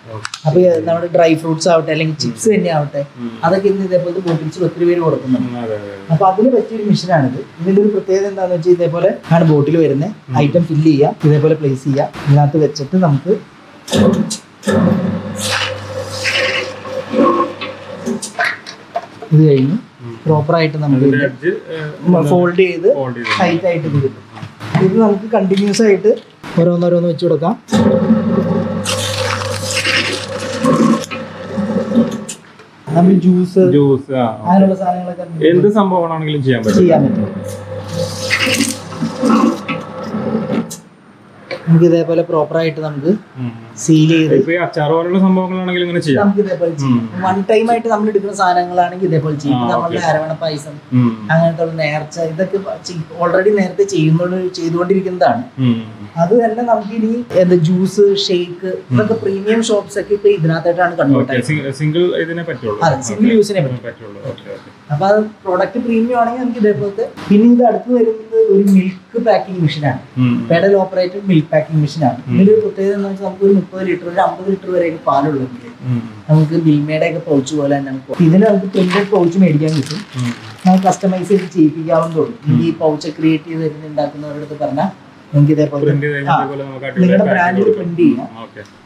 അപ്പൊ നമ്മുടെ ഡ്രൈ ഫ്രൂട്ട്സ് ആവട്ടെ അല്ലെങ്കിൽ ചിപ്സ് തന്നെ ആവട്ടെ, അതൊക്കെ ഇന്ന് ഇതേപോലത്തെ ബോട്ടിൽസ് ഒത്തിരി പേര് കൊടുക്കുന്നുണ്ട്. അപ്പൊ അതിന് പറ്റിയൊരു മെഷീനാണിത്. ഇതിന്റെ ഒരു പ്രത്യേകത എന്താണെന്ന് വെച്ചാൽ ഇതേപോലെ ആണ് ബോട്ടിൽ വരുന്നത്. ഐറ്റം ഫില്ല് ചെയ്യാം, ഇതേപോലെ പ്ലേസ് ചെയ്യാം, ഇതിനകത്ത് വെച്ചിട്ട് നമുക്ക് ഇത് കഴിഞ്ഞ് പ്രോപ്പറായിട്ട് നമുക്ക് ഫോൾഡ് ചെയ്ത് ടൈറ്റ് ആയിട്ട് ഇത് കിട്ടും. ഇത് നമുക്ക് കണ്ടിന്യൂസ് ആയിട്ട് ഓരോന്നോരോന്ന് വെച്ച് കൊടുക്കാം. നമ്മൾ ജ്യൂസ് അങ്ങനെയുള്ള സാധനങ്ങളൊക്കെ എന്ത് സംഭവമാണെങ്കിലും ചെയ്യാൻ പറ്റും. നമുക്ക് ഇതേപോലെ പ്രോപ്പറായിട്ട് നമുക്ക് സീൽ ചെയ്ത് അച്ചാർ പോലുള്ള സംഭവങ്ങളാണെങ്കിൽ ഇങ്ങനെ ചെയ്യാം. നമുക്ക് ഇതേപോലെ ചെയ്യാം. വൺ ടൈം ആയിട്ട് നമ്മൾ എടുക്കുന്ന സാധനങ്ങളാണെങ്കിൽ ഇതേപോലെ ചെയ്യും. നമ്മളുടെ അരവണ പായസം അങ്ങനത്തെ നേർച്ച ഇതൊക്കെ ഓൾറെഡി നേരത്തെ ചെയ്തുകൊണ്ടിരിക്കുന്നതാണ്. അത് തന്നെ നമുക്ക് ഇനി ജ്യൂസ്, ഷേക്ക് ഇതൊക്കെ പ്രീമിയം ഷോപ്സ് ഒക്കെ ഇപ്പൊ ഇതിനകത്തായിട്ടാണ് കൺവേർട്ട് സിംഗിൾ ഇതിനെ പറ്റുള്ളൂ. അതെ, സിംഗിൾ യൂസിനെ പറ്റുള്ളൂ. അപ്പൊ അത് പ്രോഡക്റ്റ് പ്രീമിയം ആണെങ്കിൽ നമുക്ക് ഇതേപോലത്തെ. പിന്നെ ഇത് അടുത്ത് വരുന്നത് ഒരു മിൽക്ക് പാക്കിംഗ് മെഷീനാണ്. പെഡൽ ഓപ്പറേറ്റഡ് മിൽക്ക് പാക്കിംഗ് മെഷീനാണ്. ഇതിന്റെ ഒരു പ്രത്യേകത എന്ന് വെച്ചാൽ നമുക്ക് ഒരു 30 ലിറ്റർ ഒരു 50 ലിറ്റർ വരെയൊക്കെ പാലുള്ളെങ്കിൽ നമുക്ക് ബിൽമയുടെ ഒക്കെ പൗച്ച് പോലെ തന്നെ നമുക്ക് ഇതിന് നമുക്ക് പ്രിന്റഡ് പൗച്ച് മേടിക്കാൻ കിട്ടും. നമുക്ക് കസ്റ്റമൈസ് ചെയ്ത് ചെയ്യിപ്പിക്കാവുന്നതുള്ളൂ. ഈ പൗച്ച് ക്രിയേറ്റ് ചെയ്ത് ഉണ്ടാക്കുന്നവരുടെ അടുത്ത് പറഞ്ഞാൽ നമുക്ക് ഇതേപോലെ നിങ്ങളുടെ ബ്രാൻഡിൽ പ്രിന്റ് ചെയ്യാം.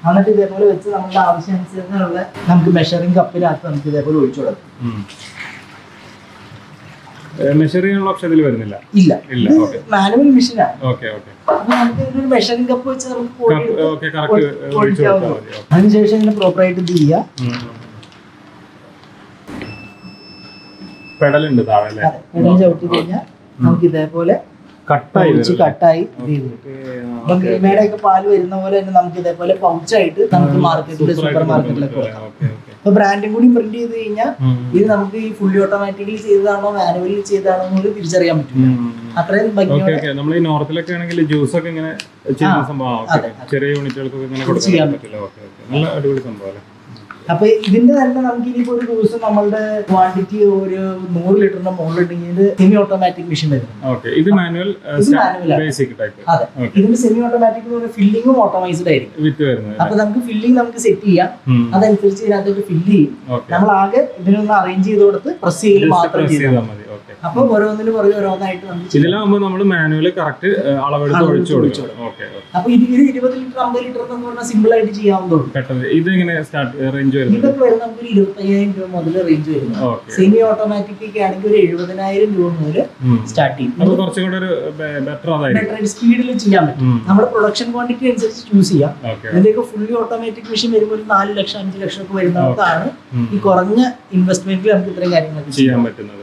എന്നിട്ട് ഇതേപോലെ വെച്ച് നമ്മുടെ ആവശ്യാനുസരണമുള്ള നമുക്ക് മെഷറിംഗ് കപ്പിനകത്ത് നമുക്ക് ഇതേപോലെ ഒഴിച്ചു കൊടുക്കും. മെഷർ ചെയ്യാനുള്ള ഓപ്ഷൻ ഇതിൽ വരുന്നില്ല. ഇല്ല, മാനുവൽ മെഷീനാണ്. നമുക്ക് ഇതിനൊരു മെഷറിംഗ് കപ്പ് വെച്ച് നമുക്ക് അതിനുശേഷം ഇങ്ങനെ പ്രോപ്പറായിട്ട് ഇത് ചെയ്യാം. പെഡൽ ഉണ്ട് താഴെ. പെഡൽ ചവിട്ടി കഴിഞ്ഞാൽ നമുക്ക് ഇതേപോലെ കട്ടായി ഗ്രീമയുടെ ഒക്കെ പാല് വരുന്ന പോലെ തന്നെ നമുക്ക് ഇതേപോലെ പൗച്ചായിട്ട് നമുക്ക് മാർക്കറ്റിൽ സൂപ്പർ മാർക്കറ്റിലൊക്കെ കൊടുക്കാം. ഇപ്പൊ ബ്രാൻഡും കൂടി പ്രിന്റ് ചെയ്ത് കഴിഞ്ഞാൽ ഇത് നമുക്ക് ഈ ഫുള്ളി ഓട്ടോമാറ്റിക്കലി ചെയ്തതാണോ മാനുവലി ചെയ്തതാണോ എന്ന് തിരിച്ചറിയാൻ പറ്റില്ല. അത്രയും നമ്മൾ ഈ നോർത്തിലൊക്കെ ആണെങ്കിൽ ജ്യൂസ് ഒക്കെ ഇങ്ങനെ ചെയ്യുന്ന സംഭവം ചെറിയ യൂണിറ്റുകൾക്കൊക്കെ ഇങ്ങനെ കൊടുക്കാൻ പറ്റില്ല. നല്ല അടിപൊളി സംഭവം. അപ്പൊ ഇതിന്റെ തന്നെ നമുക്ക് ഇനിയിപ്പോ ഒരു ദിവസം നമ്മളുടെ ക്വാണ്ടിറ്റി ഒരു 100 ലിറ്ററിന്റെ മുകളിലുണ്ടെങ്കിൽ സെമി ഓട്ടോമാറ്റിക് മെഷീൻ വരുന്നത്. ഇത് മാനുവൽ ബേസിക് ടൈപ്പ്. അതെ, ഇതിന് സെമി ഓട്ടോമാറ്റിക് ഫില്ലിങ്ങും ഓട്ടോമൈസ്ഡ് ആയിരിക്കും. അപ്പൊ നമുക്ക് ഫില്ലിംഗ് നമുക്ക് സെറ്റ് ചെയ്യാം. അതനുസരിച്ച് ഇതിനകത്തേക്ക് ഫില്ല് ചെയ്യും. നമ്മൾ ആകെ ഇതിനൊന്ന് അറേഞ്ച് ചെയ്ത് കൊടുത്ത് പ്രസ് ചെയ്യൽ മാത്രം ചെയ്താൽ മതി. ഓക്കെ. അപ്പൊ ഓരോന്നിന് പുറകെ ഓരോന്നായിട്ട് നമുക്ക് ഇതിലാകുമ്പോൾ നമ്മൾ മാനുവലി കറക്റ്റ് അളവെടുത്ത് ഒഴിച്ചു കൊടുക്കും. ഓക്കെ. അപ്പൊ ഇത് 20 ലിറ്റർ 50 ലിറ്റർ എന്ന് പറഞ്ഞാൽ സിമ്പിൾ ആയിട്ട് ചെയ്യാവുന്നതുള്ളൂ. പെട്ടെന്ന് ഇതെങ്ങനെ റേഞ്ച് വരുന്നത്? ഇതൊക്കെ വരുന്നത് നമുക്ക് 25,000 രൂപ മുതൽ റേഞ്ച് വരുന്നത്. സെമി ഓട്ടോമാറ്റിക് ഒക്കെ ആണെങ്കിൽ ഒരു 70,000 രൂപ മുതൽ സ്റ്റാർട്ട് ചെയ്യും. അത് കുറച്ചും കൂടെ ഒരു ബെറ്റർ സ്പീഡിൽ ചെയ്യാൻ പറ്റും. നമ്മുടെ പ്രൊഡക്ഷൻ ക്വാണ്ടിറ്റി അനുസരിച്ച് ചൂസ് ചെയ്യാം. ഇതിലേക്ക് ഫുള്ളി ഓട്ടോമാറ്റിക് മെഷീൻ വരുമ്പോൾ 4 ലക്ഷം 5 ലക്ഷം ഒക്കെ വരുന്നവർക്കാണ് ഈ കുറഞ്ഞ ഇൻവെസ്റ്റ്മെന്റിൽ നമുക്ക് ഇത്രയും കാര്യങ്ങളൊക്കെ ചെയ്യാൻ പറ്റുന്നത്.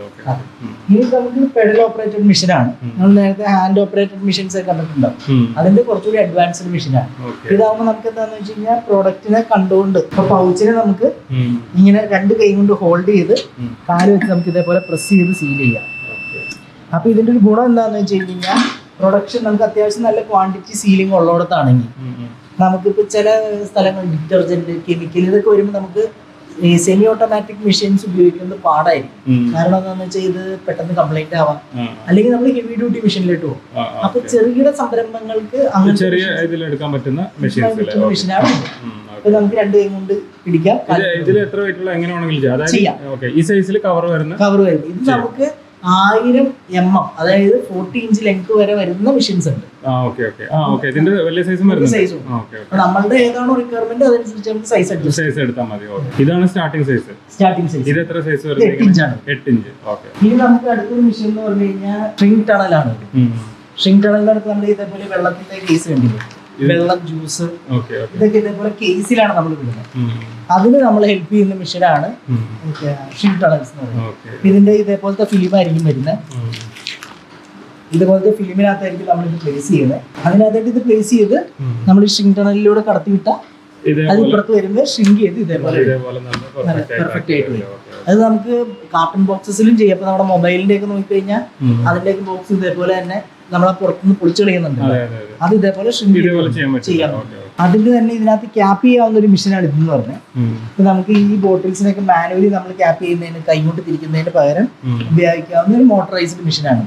ഇനി നമുക്ക് പെഡൽ ഓപ്പറേറ്റഡ് മെഷീനാണ്. നമ്മൾ നേരത്തെ ഹാൻഡ് ഓപ്പറേറ്റഡ് മെഷീൻസ് ഒക്കെ കണ്ടിട്ടുണ്ടാവും. അതിന്റെ കുറച്ചുകൂടി അഡ്വാൻസ്ഡ് മെഷീനാണ്. ഇതാവുമ്പോൾ നമുക്ക് എന്താന്ന് വെച്ച് കഴിഞ്ഞാൽ പ്രോഡക്റ്റിനെ കണ്ടുകൊണ്ട് ഇപ്പൊ പൗച്ചിനെ നമുക്ക് ഇങ്ങനെ 2 കൈ കൊണ്ട് ഹോൾഡ് ചെയ്ത് കാല് വെച്ച് നമുക്ക് ഇതേപോലെ പ്രസ് ചെയ്ത് സീൽ ചെയ്യാം. അപ്പൊ ഇതിന്റെ ഒരു ഗുണം എന്താന്ന് വെച്ച് കഴിഞ്ഞാൽ പ്രൊഡക്ഷൻ നമുക്ക് അത്യാവശ്യം നല്ല ക്വാണ്ടിറ്റി സീലിംഗ് ഉള്ളിടത്താണെങ്കിൽ നമുക്കിപ്പോൾ ചില സ്ഥലങ്ങൾ ഡിറ്റർജന്റ് കെമിക്കൽ ഇതൊക്കെ വരുമ്പോൾ നമുക്ക് ഈ സെമി ഓട്ടോമാറ്റിക് മെഷീൻസ് ഉപയോഗിക്കുന്നത് പാടായിരിക്കും. കാരണം എന്താണെന്ന് വെച്ചാൽ ഇത് പെട്ടെന്ന് കംപ്ലൈന്റ് ആവാം, അല്ലെങ്കിൽ നമ്മൾ ഹെവി ഡ്യൂട്ടി മെഷീനിലിട്ട് പോകും. അപ്പൊ ചെറുകിട സംരംഭങ്ങൾക്ക് അങ്ങനെ എടുക്കാൻ പറ്റുന്ന മെഷീനാണ്. അപ്പൊ നമുക്ക് 2 കൈ കൊണ്ട് പിടിക്കാം. ഈ സൈസിൽ കവർ വരുന്നു. ഇത് നമുക്ക് 1000 mm അതായത് 40 ഇഞ്ച് ലെങ്ത് വരെ വരുന്ന മെഷീൻസ് ഉണ്ട്. നമ്മളുടെ ഏതാണോ റിക്വയർമെന്റ് അതനുസരിച്ച് നമുക്ക് സൈസ് എടുത്താൽ മതി. ഇതാണ് സ്റ്റാർട്ടിംഗ് സൈസ്. ഇത് എത്ര സൈസ് വരുന്നത്? 8 ഇഞ്ച്. ഇനി നമുക്ക് അടുത്തൊരു മെഷീൻ എന്ന് പറഞ്ഞു കഴിഞ്ഞാൽ ഷ്രിങ്ക് ടണലാണ്. ഷ്രിങ്ക് ടണലിനടുത്ത് നമ്മൾ ഇതേപോലെ വെള്ളത്തിന്റെ കേസ് കണ്ടില്ലേ, വെള്ളം ജ്യൂസ് ഇതൊക്കെ ഇതേപോലെ കേസിലാണ് നമ്മൾ വിടുന്നത്. അതിന് നമ്മൾ ഹെൽപ്പ് ചെയ്യുന്ന മെഷീനാണ് ഷ്രിങ്ക് ടണൽസ് എന്ന് പറയുന്നത്. ഇതിന്റെ ഇതേപോലത്തെ ഫിലിം ആയിരിക്കും വരുന്നത്. ഇതുപോലത്തെ ഫിലിമിനകത്തായിരിക്കും നമ്മൾ ഇത് പ്ലേസ് ചെയ്യുന്നത്. അതിനകത്തായിട്ട് ഇത് പ്ലേസ് ചെയ്ത് നമ്മൾ ഈ ഷ്രിങ്ക് ടണലിലൂടെ കടത്തിവിട്ട അത് ഇപ്പുറത്ത് വരുമ്പോൾ ഷ്രിങ്ക് ചെയ്ത് ഇതേപോലെ പെർഫെക്റ്റ് ആയിട്ട് വരും. അത് നമുക്ക് കാർട്ടൺ ബോക്സസിലും ചെയ്യാം. അപ്പൊ നമ്മുടെ മൊബൈലിന്റെ ഒക്കെ നോക്കിക്കഴിഞ്ഞാൽ അതിന്റെയൊക്കെ ബോക്സ് ഇതേപോലെ തന്നെ നമ്മളെ പുറത്തുനിന്ന് പൊളിച്ചു കളയുന്നുണ്ട്. അത് ഇതേപോലെ ചെയ്യാൻ പറ്റും. അതിന്റെ തന്നെ ഇതിനകത്ത് ക്യാപ്പ് ചെയ്യാവുന്ന ഒരു മെഷീനാണ് ഇതെന്ന് പറഞ്ഞത്. ഇപ്പൊ നമുക്ക് ഈ ബോട്ടിൽസിനൊക്കെ മാനുവലി നമ്മൾ ക്യാപ്പ് ചെയ്യുന്നതിന് കൈകൊണ്ട് തിരിക്കുന്നതിന് പകരം ഉപയോഗിക്കാവുന്ന ഒരു മോട്ടറൈസ്ഡ് മെഷീനാണ്.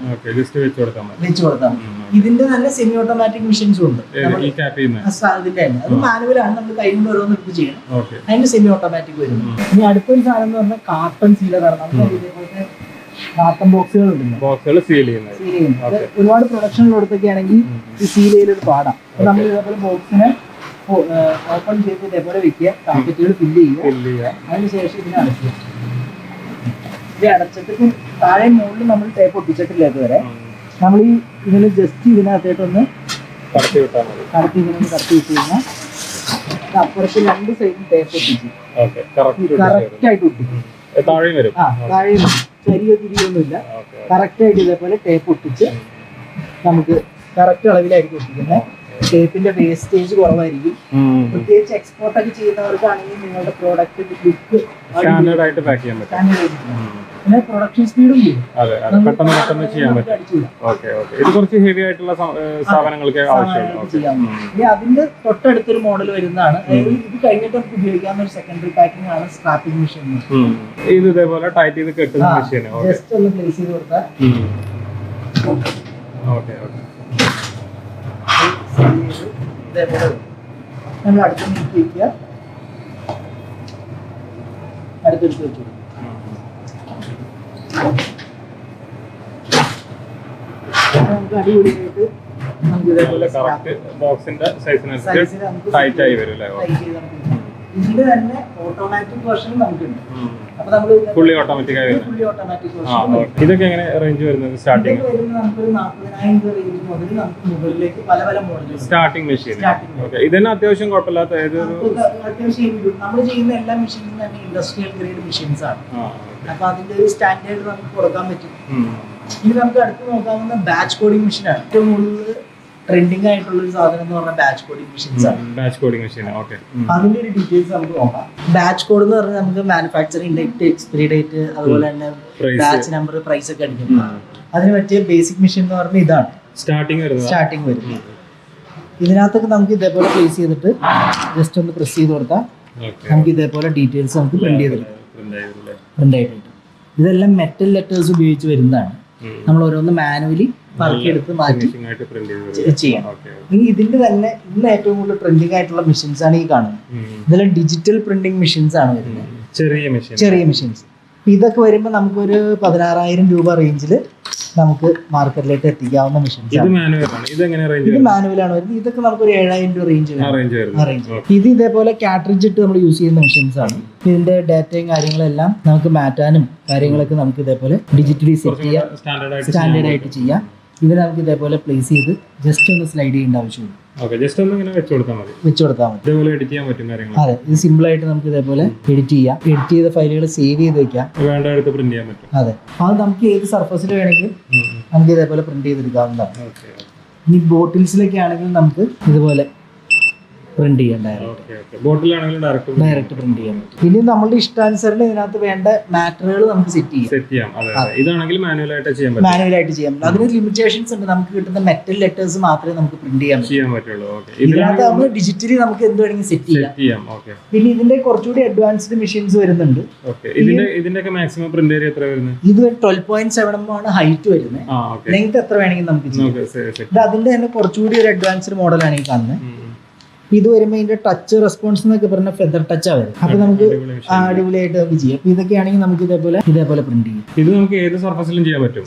വെച്ചു കൊടുത്താൽ ഇതിന്റെ തന്നെ സെമി ഓട്ടോമാറ്റിക് മെഷീൻസും ഉണ്ട്. ഇതിന്റെ തന്നെ അത് മാനുവലാണ്, നമ്മൾ കൈ കൊണ്ട് ഓരോന്ന് എടുത്ത് ചെയ്യണം. അതിന്റെ സെമി ഓട്ടോമാറ്റിക് വരുന്നു. ഇനി അടുത്തൊരു സാധനം എന്ന് പറഞ്ഞാൽ കാർട്ടൺ സീലറാണ്. നമുക്ക് ഇതേപോലത്തെ കാർട്ടൺ ബോക്സുകൾ ഒരുപാട് പ്രൊഡക്ഷനിലോടത്തൊക്കെ ആണെങ്കിൽ ഈ സീൽ ചെയ്തൊരു പാടാം. അപ്പൊ നമ്മൾ ഇതേപോലെ ബോക്സിനെ ഓപ്പൺ ചെയ്ത് ഇതേപോലെ വെക്കുക, പാക്കറ്റുകൾ ഫില്ല് ചെയ്യുക. അതിനുശേഷം ഇതിനെ അടയ്ക്കുക. ഇത് അടച്ചിട്ട് താഴെ മുകളിൽ നമ്മൾ ടേപ്പ് ഒട്ടിച്ചിട്ടില്ല ഇതുവരെ. നമ്മൾ ഈ ഇതിന് ജസ്റ്റ് ഇതിനകത്തേട്ടൊന്ന് കടത്തി വിട്ട് കഴിഞ്ഞാൽ അപ്പുറത്ത് 2 സൈഡും ടേപ്പ് ഒട്ടിച്ച് കറക്റ്റ് ആയിട്ട് ഒട്ടിക്കും. താഴെ ചെറിയ തിരിയൊന്നുമില്ല, കറക്റ്റ് ആയിട്ട് ഇതേപോലെ ടേപ്പ് ഒട്ടിച്ച് നമുക്ക് കറക്റ്റ് അളവിലായിരിക്കും ഒട്ടിക്കുന്നത്. ടേപ്പിന്റെ വേസ്റ്റേജ് കുറവായിരിക്കും. പ്രത്യേകിച്ച് എക്സ്പോർട്ട് ഒക്കെ ചെയ്യുന്നവർക്കാണെങ്കിൽ നിങ്ങളുടെ പ്രോഡക്റ്റ് ലുക്ക് സ്റ്റാൻഡേർഡ് ആയിട്ട് പാക്ക് ചെയ്യാൻ പറ്റും. പിന്നെ പ്രൊഡക്ഷൻ സ്പീഡും പെട്ടെന്ന് ചെയ്യാൻ പറ്റും. ഇത് കുറച്ച് ഹെവി ആയിട്ടുള്ള സ്ഥാപനങ്ങൾക്ക് ആവശ്യമുള്ളൂ. ഇനി അതിന്റെ തൊട്ടടുത്തൊരു മോഡൽ വരുന്നതാണ്. ഇത് കഴിഞ്ഞിട്ട് നമുക്ക് ഉപയോഗിക്കാവുന്ന ഒരു സെക്കൻഡറി പാക്കിംഗ് ആണ് സ്ക്രാപ്പിംഗ് മെഷീൻ. ഇത് ഇതേപോലെ ടൈറ്റ് ചെയ്ത് കെട്ടുന്ന മെഷീൻ. ജസ്റ്റ് ഒന്ന് പ്ലേസ് ചെയ്ത് കൊടുത്താൽ ഇതേപോലെ നമ്മൾ അടുത്ത് നീക്കി വയ്ക്കുക, അടുത്തെടുത്ത് വെച്ചു. നമുക്ക് അടിപൊളിയായിട്ട് നമുക്ക് ഇതേപോലെ ബോക്സിന്റെ സൈസിനനുസരിച്ച് ടൈറ്റ് ആയി വരും. ഇതിന്റെ തന്നെ ഓട്ടോമാറ്റിക് വെർഷൻ നമുക്കുണ്ട്. അപ്പൊ നമ്മൾ ഫുള്ളി ഓട്ടോമാറ്റിക് ആയി ഇതൊക്കെ എങ്ങനെ റേഞ്ച് വരുന്നത്? സ്റ്റാർട്ടിംഗ് നമുക്ക് 40,000 രൂപ റേഞ്ച് മുതൽ നമുക്ക് മുകളിലേക്ക് പല പല മോഡലുകൾ സ്റ്റാർട്ടിംഗ് മെഷീൻ. ഇതന്നെ അത്യാവശ്യം കുഴപ്പമില്ലാത്ത അത്യാവശ്യം നമ്മൾ ചെയ്യുന്ന എല്ലാ മെഷീൻസും തന്നെ ഇൻഡസ്ട്രിയൽ ഗ്രേഡ് മെഷീൻസ് ആണ്. അപ്പൊ അതിന്റെ ഒരു സ്റ്റാൻഡേർഡ് നമുക്ക് കൊടുക്കാൻ പറ്റും. ഇനി നമുക്ക് അടുത്ത് നോക്കാവുന്ന ബാച്ച് കോഡിംഗ് മെഷീനാണ്. ഏറ്റവും കൂടുതൽ ട്രെൻഡിങ് ആയിട്ടുള്ള ഒരു സാധനം എന്ന് പറഞ്ഞാൽ ബാച്ച് കോഡിംഗ് മെഷീൻസ് ആണ്. ബാച്ച് കോഡിംഗ് മെഷീൻ അതിന്റെ ഒരു ഡീറ്റെയിൽസ് നമുക്ക് നോക്കാം. ബാച്ച് കോഡ് എന്ന് പറഞ്ഞാൽ നമുക്ക് മാനുഫാക്ചറിംഗ് ഡേറ്റ്, എക്സ്പയറി ഡേറ്റ്, അതുപോലെ തന്നെ ബാച്ച് നമ്പർ, പ്രൈസ് ഒക്കെ അടിക്കും. അതിന് പറ്റിയ ബേസിക് മെഷീൻ എന്ന് പറഞ്ഞാൽ ഇതാണ് സ്റ്റാർട്ടിംഗ് വരുന്നത്. ഇതിനകത്തൊക്കെ നമുക്ക് ഇതേപോലെ പ്ലേസ് ചെയ്തിട്ട് ജസ്റ്റ് ഒന്ന് പ്രസ് ചെയ്ത് കൊടുത്താൽ നമുക്ക് ഇതേപോലെ ഡീറ്റെയിൽസ് നമുക്ക് പ്രിന്റ് ആയിട്ടുണ്ട്. ഇതെല്ലാം മെറ്റൽ ലെറ്റേഴ്സ് ഉപയോഗിച്ച് വരുന്നതാണ്. നമ്മൾ ഓരോന്ന് മാനുവലി പറക്കിയെടുത്ത് മാറ്റി ചെയ്യാം. ഇനി ഇതിന്റെ തന്നെ ഇന്ന് ഏറ്റവും കൂടുതൽ ട്രെൻഡിങ് ആയിട്ടുള്ള മെഷീൻസ് ആണ് ഈ കാണുന്നത്. ഇതെല്ലാം ഡിജിറ്റൽ പ്രിന്റിംഗ് മെഷീൻസ് ആണ് വരുന്നത്. ചെറിയ മെഷീൻസ്. ഇതൊക്കെ വരുമ്പോൾ നമുക്കൊരു 16,000 രൂപ റേഞ്ചിൽ നമുക്ക് മാർക്കറ്റിലേക്ക് എത്തിക്കാവുന്ന മെഷീൻസ് ഇത് മാനുവലാണ്. ഇത് എങ്ങനെ റേഞ്ച്? ഇത് മാനുവലാണ് വരുന്നത്. ഇതൊക്കെ നമുക്കൊരു 7,000 രൂപ റേഞ്ച് വരുന്നത്. ഇത് ഇതേപോലെ കാട്രിഡ്ജ് ഇട്ട് നമ്മൾ യൂസ് ചെയ്യുന്ന മെഷീൻസ് ആണ്. ഇതിന്റെ ഡാറ്റയും കാര്യങ്ങളെല്ലാം നമുക്ക് മാറ്റാനും കാര്യങ്ങളൊക്കെ നമുക്ക് ഇതേപോലെ ഡിജിറ്റലി സെറ്റ് ചെയ്യാം, സ്റ്റാൻഡേർഡ് ആയിട്ട് ചെയ്യാം. ഇത് നമുക്ക് ഇതേപോലെ പ്ലേസ് ചെയ്ത് ജസ്റ്റ് ഒന്ന് സ്ലൈഡ് ചെയ്യേണ്ട ആവശ്യമുള്ളൂ. ജസ്റ്റ് ഒന്ന് ഇങ്ങനെ വെച്ച് കൊടുത്താൽ മതി. ഇതേപോലെ എഡിറ്റ് ചെയ്യാൻ പറ്റും കാര്യങ്ങൾ. അതെ, ഇത് സിമ്പിൾ ആയിട്ട് നമുക്ക് ഇതേപോലെ എഡിറ്റ് ചെയ്യാം. എഡിറ്റ് ചെയ്ത ഫയലുകൾ സേവ് ചെയ്ത് വെക്കാം. വേണ്ട എടുത്ത് പ്രിന്റ് ചെയ്യാൻ പറ്റും. അതെ, അത് നമുക്ക് ഏത് സർഫസിൽ വേണമെങ്കിലും നമുക്ക് ഇതേപോലെ പ്രിന്റ് ചെയ്തെടുക്കാവുന്നതാണ്. ഇനി ബോട്ടിൽസിലൊക്കെ ആണെങ്കിൽ നമുക്ക് ഇതുപോലെ പ്രിന്റ് ചെയ്യാം. ഡയറക്റ്റ് പ്രിന്റ് ചെയ്യാൻ പറ്റും. ഇനി നമ്മളുടെ ഇഷ്ടാനുസരണം ഇതിനകത്ത് വേണ്ട മാറ്ററുകൾ നമുക്ക് സെറ്റ് ചെയ്യാം. മാനുവലായിട്ട് ചെയ്യാം. അതിന് ലിമിറ്റേഷൻസ് ഉണ്ട്. നമുക്ക് കിട്ടുന്ന മെറ്റൽ ലെറ്റേഴ്സ് മാത്രമേ നമുക്ക് പ്രിന്റ് ചെയ്യാൻ പറ്റുള്ളൂ. ഇതിനകത്ത് നമ്മൾ ഡിജിറ്റലി നമുക്ക് എന്ത് വേണമെങ്കിൽ സെറ്റ് ചെയ്യാം. പിന്നെ ഇതിന്റെ കുറച്ചുകൂടി അഡ്വാൻസ്ഡ് മെഷീൻസ് വരുന്നുണ്ട്. ഇത് 12.7 mm ആണ് ഹൈറ്റ് വരുന്നത്. ലെങ്ത് എത്ര വേണമെങ്കിൽ നമുക്ക് ചെയ്യാം. അതിന്റെ തന്നെ കുറച്ചുകൂടി ഒരു അഡ്വാൻസ്ഡ് മോഡലാണ് ഈ കാണുന്നത്. ഇത് വരുമ്പോൾ ഇതിന്റെ ടച്ച് റെസ്പോൺസ് എന്നൊക്കെ പറഞ്ഞ ഫെദർ ടച്ചാ വരും. അപ്പൊ നമുക്ക് അടിപൊളിയായിട്ട് നമുക്ക് ചെയ്യാം. അപ്പൊ ഇതൊക്കെയാണെങ്കിൽ നമുക്ക് ഇതേപോലെ പ്രിന്റ് ചെയ്യാം. ഇത് നമുക്ക് ഏത് സർഫസിലും ചെയ്യാൻ പറ്റും.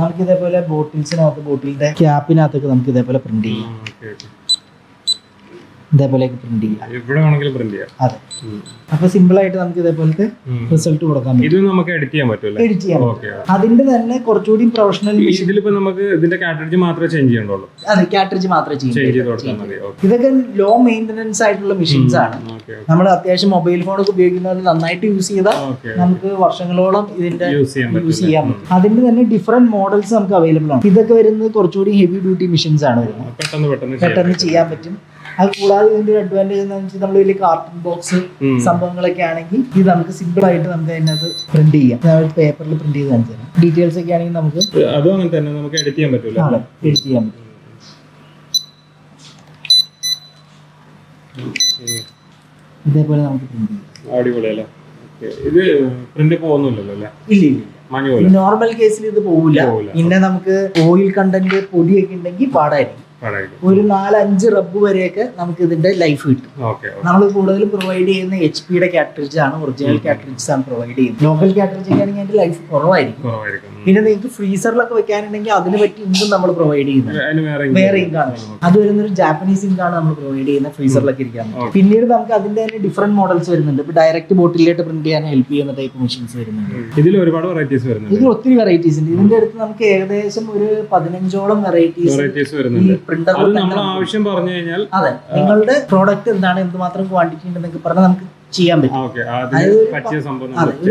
നമുക്ക് ഇതേപോലെ ബോട്ടിൽസിനകത്ത് ബോട്ടിലിന്റെ ക്യാപ്പിനകത്തൊക്കെ നമുക്ക് ഇതേപോലെ പ്രിന്റ് ചെയ്യാം. ഇതേപോലെ പ്രിന്റ് ചെയ്യാം. ഇവിടെ വേണമെങ്കിലും പ്രിന്റ് ചെയ്യാം. അതെ, അപ്പൊ സിമ്പിൾ ആയിട്ട് നമുക്ക് ഇതേപോലത്തെ റിസൾട്ട് കൊടുക്കാൻ പറ്റും. ഇത് നമുക്ക് എഡിറ്റ് ചെയ്യാൻ പറ്റും. എഡിറ്റ് ചെയ്യാം. അതിന്റെ തന്നെ കുറച്ചുകൂടി പ്രൊഫഷണൽ. ഇതിലിപ്പോ നമുക്ക് ഇതിന്റെ കാട്രിഡ്ജ് മാത്രമേ ചേഞ്ച് ചെയ്യണ്ടുള്ളൂ. അതെ, കാട്രിഡ്ജ് മാത്രമേ ഇതൊക്കെ ലോ മെയിൻ്റനൻസ് ആയിട്ടുള്ള മെഷീൻസ് ആണ്. നമ്മൾ അത്യാവശ്യം മൊബൈൽ ഫോണൊക്കെ ഉപയോഗിക്കുന്നവർ നന്നായിട്ട് യൂസ് ചെയ്താൽ നമുക്ക് വർഷങ്ങളോളം ഇതിന്റെ യൂസ് ചെയ്യാൻ പറ്റും. അതിന്റെ തന്നെ ഡിഫറെന്റ് മോഡൽസ് നമുക്ക് അവൈലബിൾ ആണ്. ഇതൊക്കെ വരുന്നത് കുറച്ചുകൂടി ഹെവി ഡ്യൂട്ടി മെഷീൻസ് ആണ് വരുന്നത്. പെട്ടെന്ന് ചെയ്യാൻ പറ്റും. അത് കൂടാതെ ഇതിന്റെ ഒരു അഡ്വാൻറ്റേജ് എന്താണെന്ന് വെച്ചാൽ നമ്മൾ വലിയ കാർട്ടൺ ബോക്സ് സംഭവങ്ങളൊക്കെ ആണെങ്കിൽ ഇത് നമുക്ക് സിമ്പിൾ ആയിട്ട് നമുക്ക് അതിനകത്ത് പ്രിന്റ് ചെയ്യാം. പേപ്പറിൽ പ്രിന്റ് ചെയ്ത് കാണിച്ചു തരാം. ഡീറ്റെയിൽസ് ഒക്കെ ആണെങ്കിൽ നമുക്ക് അതും അങ്ങനെ തന്നെ നമുക്ക് എഡിറ്റ് ചെയ്യാൻ പറ്റും. എഡിറ്റ് ചെയ്യാൻ പറ്റും. ഇതേപോലെ നമുക്ക് പ്രിന്റ് ചെയ്യാം. അടിപൊളിയല്ലേ? ഇത് പ്രിന്റ് പോകുന്നില്ലല്ലോ? ഇല്ല, നോർമൽ കേസിൽ ഇത് പോവില്ല. പിന്നെ നമുക്ക് ഓയിൽ കണ്ടന്റ് പൊടിയൊക്കെ ഉണ്ടെങ്കിൽ പാടായിരിക്കും. ഒരു 4-5 റബ്ബ് വരെയൊക്കെ നമുക്ക് ഇതിന്റെ ലൈഫ് കിട്ടും. നമ്മൾ കൂടുതലും പ്രൊവൈഡ് ചെയ്യുന്ന HP കാട്രിഡ്ജ് ആണ്. ഒറിജിനൽ കാട്രിഡ്ജ് ആണ് പ്രൊവൈഡ് ചെയ്യുന്നത്. ലോക്കൽ കാട്രിഡ്ജ് ഒക്കെ ആണെങ്കിൽ അതിന്റെ ലൈഫ് കുറവായിരിക്കും. പിന്നെ നിങ്ങൾക്ക് ഫ്രീസറിലൊക്കെ വെക്കാനുണ്ടെങ്കിൽ അതിന് പറ്റി ഇങ്കും നമ്മൾ പ്രൊവൈഡ് ചെയ്യുന്നത് വേറെ ഇങ്കാണ്. അത് വരുന്നൊരു ജാപ്പനീസ് ഇങ്കാണ് നമ്മൾ പ്രൊവൈഡ് ചെയ്യുന്ന ഫ്രീസറിലൊക്കെ ഇരിക്കാൻ. പിന്നീട് നമുക്ക് അതിന്റെ തന്നെ ഡിഫറെന്റ് മോഡൽസ് വരുന്നുണ്ട്. ഇപ്പൊ ഡയറക്റ്റ് ബോട്ടിലായിട്ട് പ്രിന്റ് ചെയ്യാൻ ഹെൽപ്പ് ചെയ്യുന്ന ടൈപ്പ് മെഷീൻസ് വരുന്നുണ്ട്. ഇതിൽ ഒരുപാട് വെറൈറ്റീസ് വരുന്നുണ്ട്. ഇതിൽ ഒത്തിരി വെറൈറ്റീസ് ഉണ്ട്. ഇതിന്റെ അടുത്ത് നമുക്ക് ഏകദേശം ഒരു 15ഓളം വെറൈറ്റീസ് വരുന്നുണ്ട്. ആവശ്യം പറഞ്ഞു കഴിഞ്ഞാൽ അതെ, നിങ്ങളുടെ പ്രോഡക്റ്റ് എന്താണ്, എന്തുമാത്രം ക്വാണ്ടിറ്റി ഉണ്ടെന്നൊക്കെ പറഞ്ഞാൽ നമുക്ക് ചെയ്യാൻ പറ്റും. ഒരു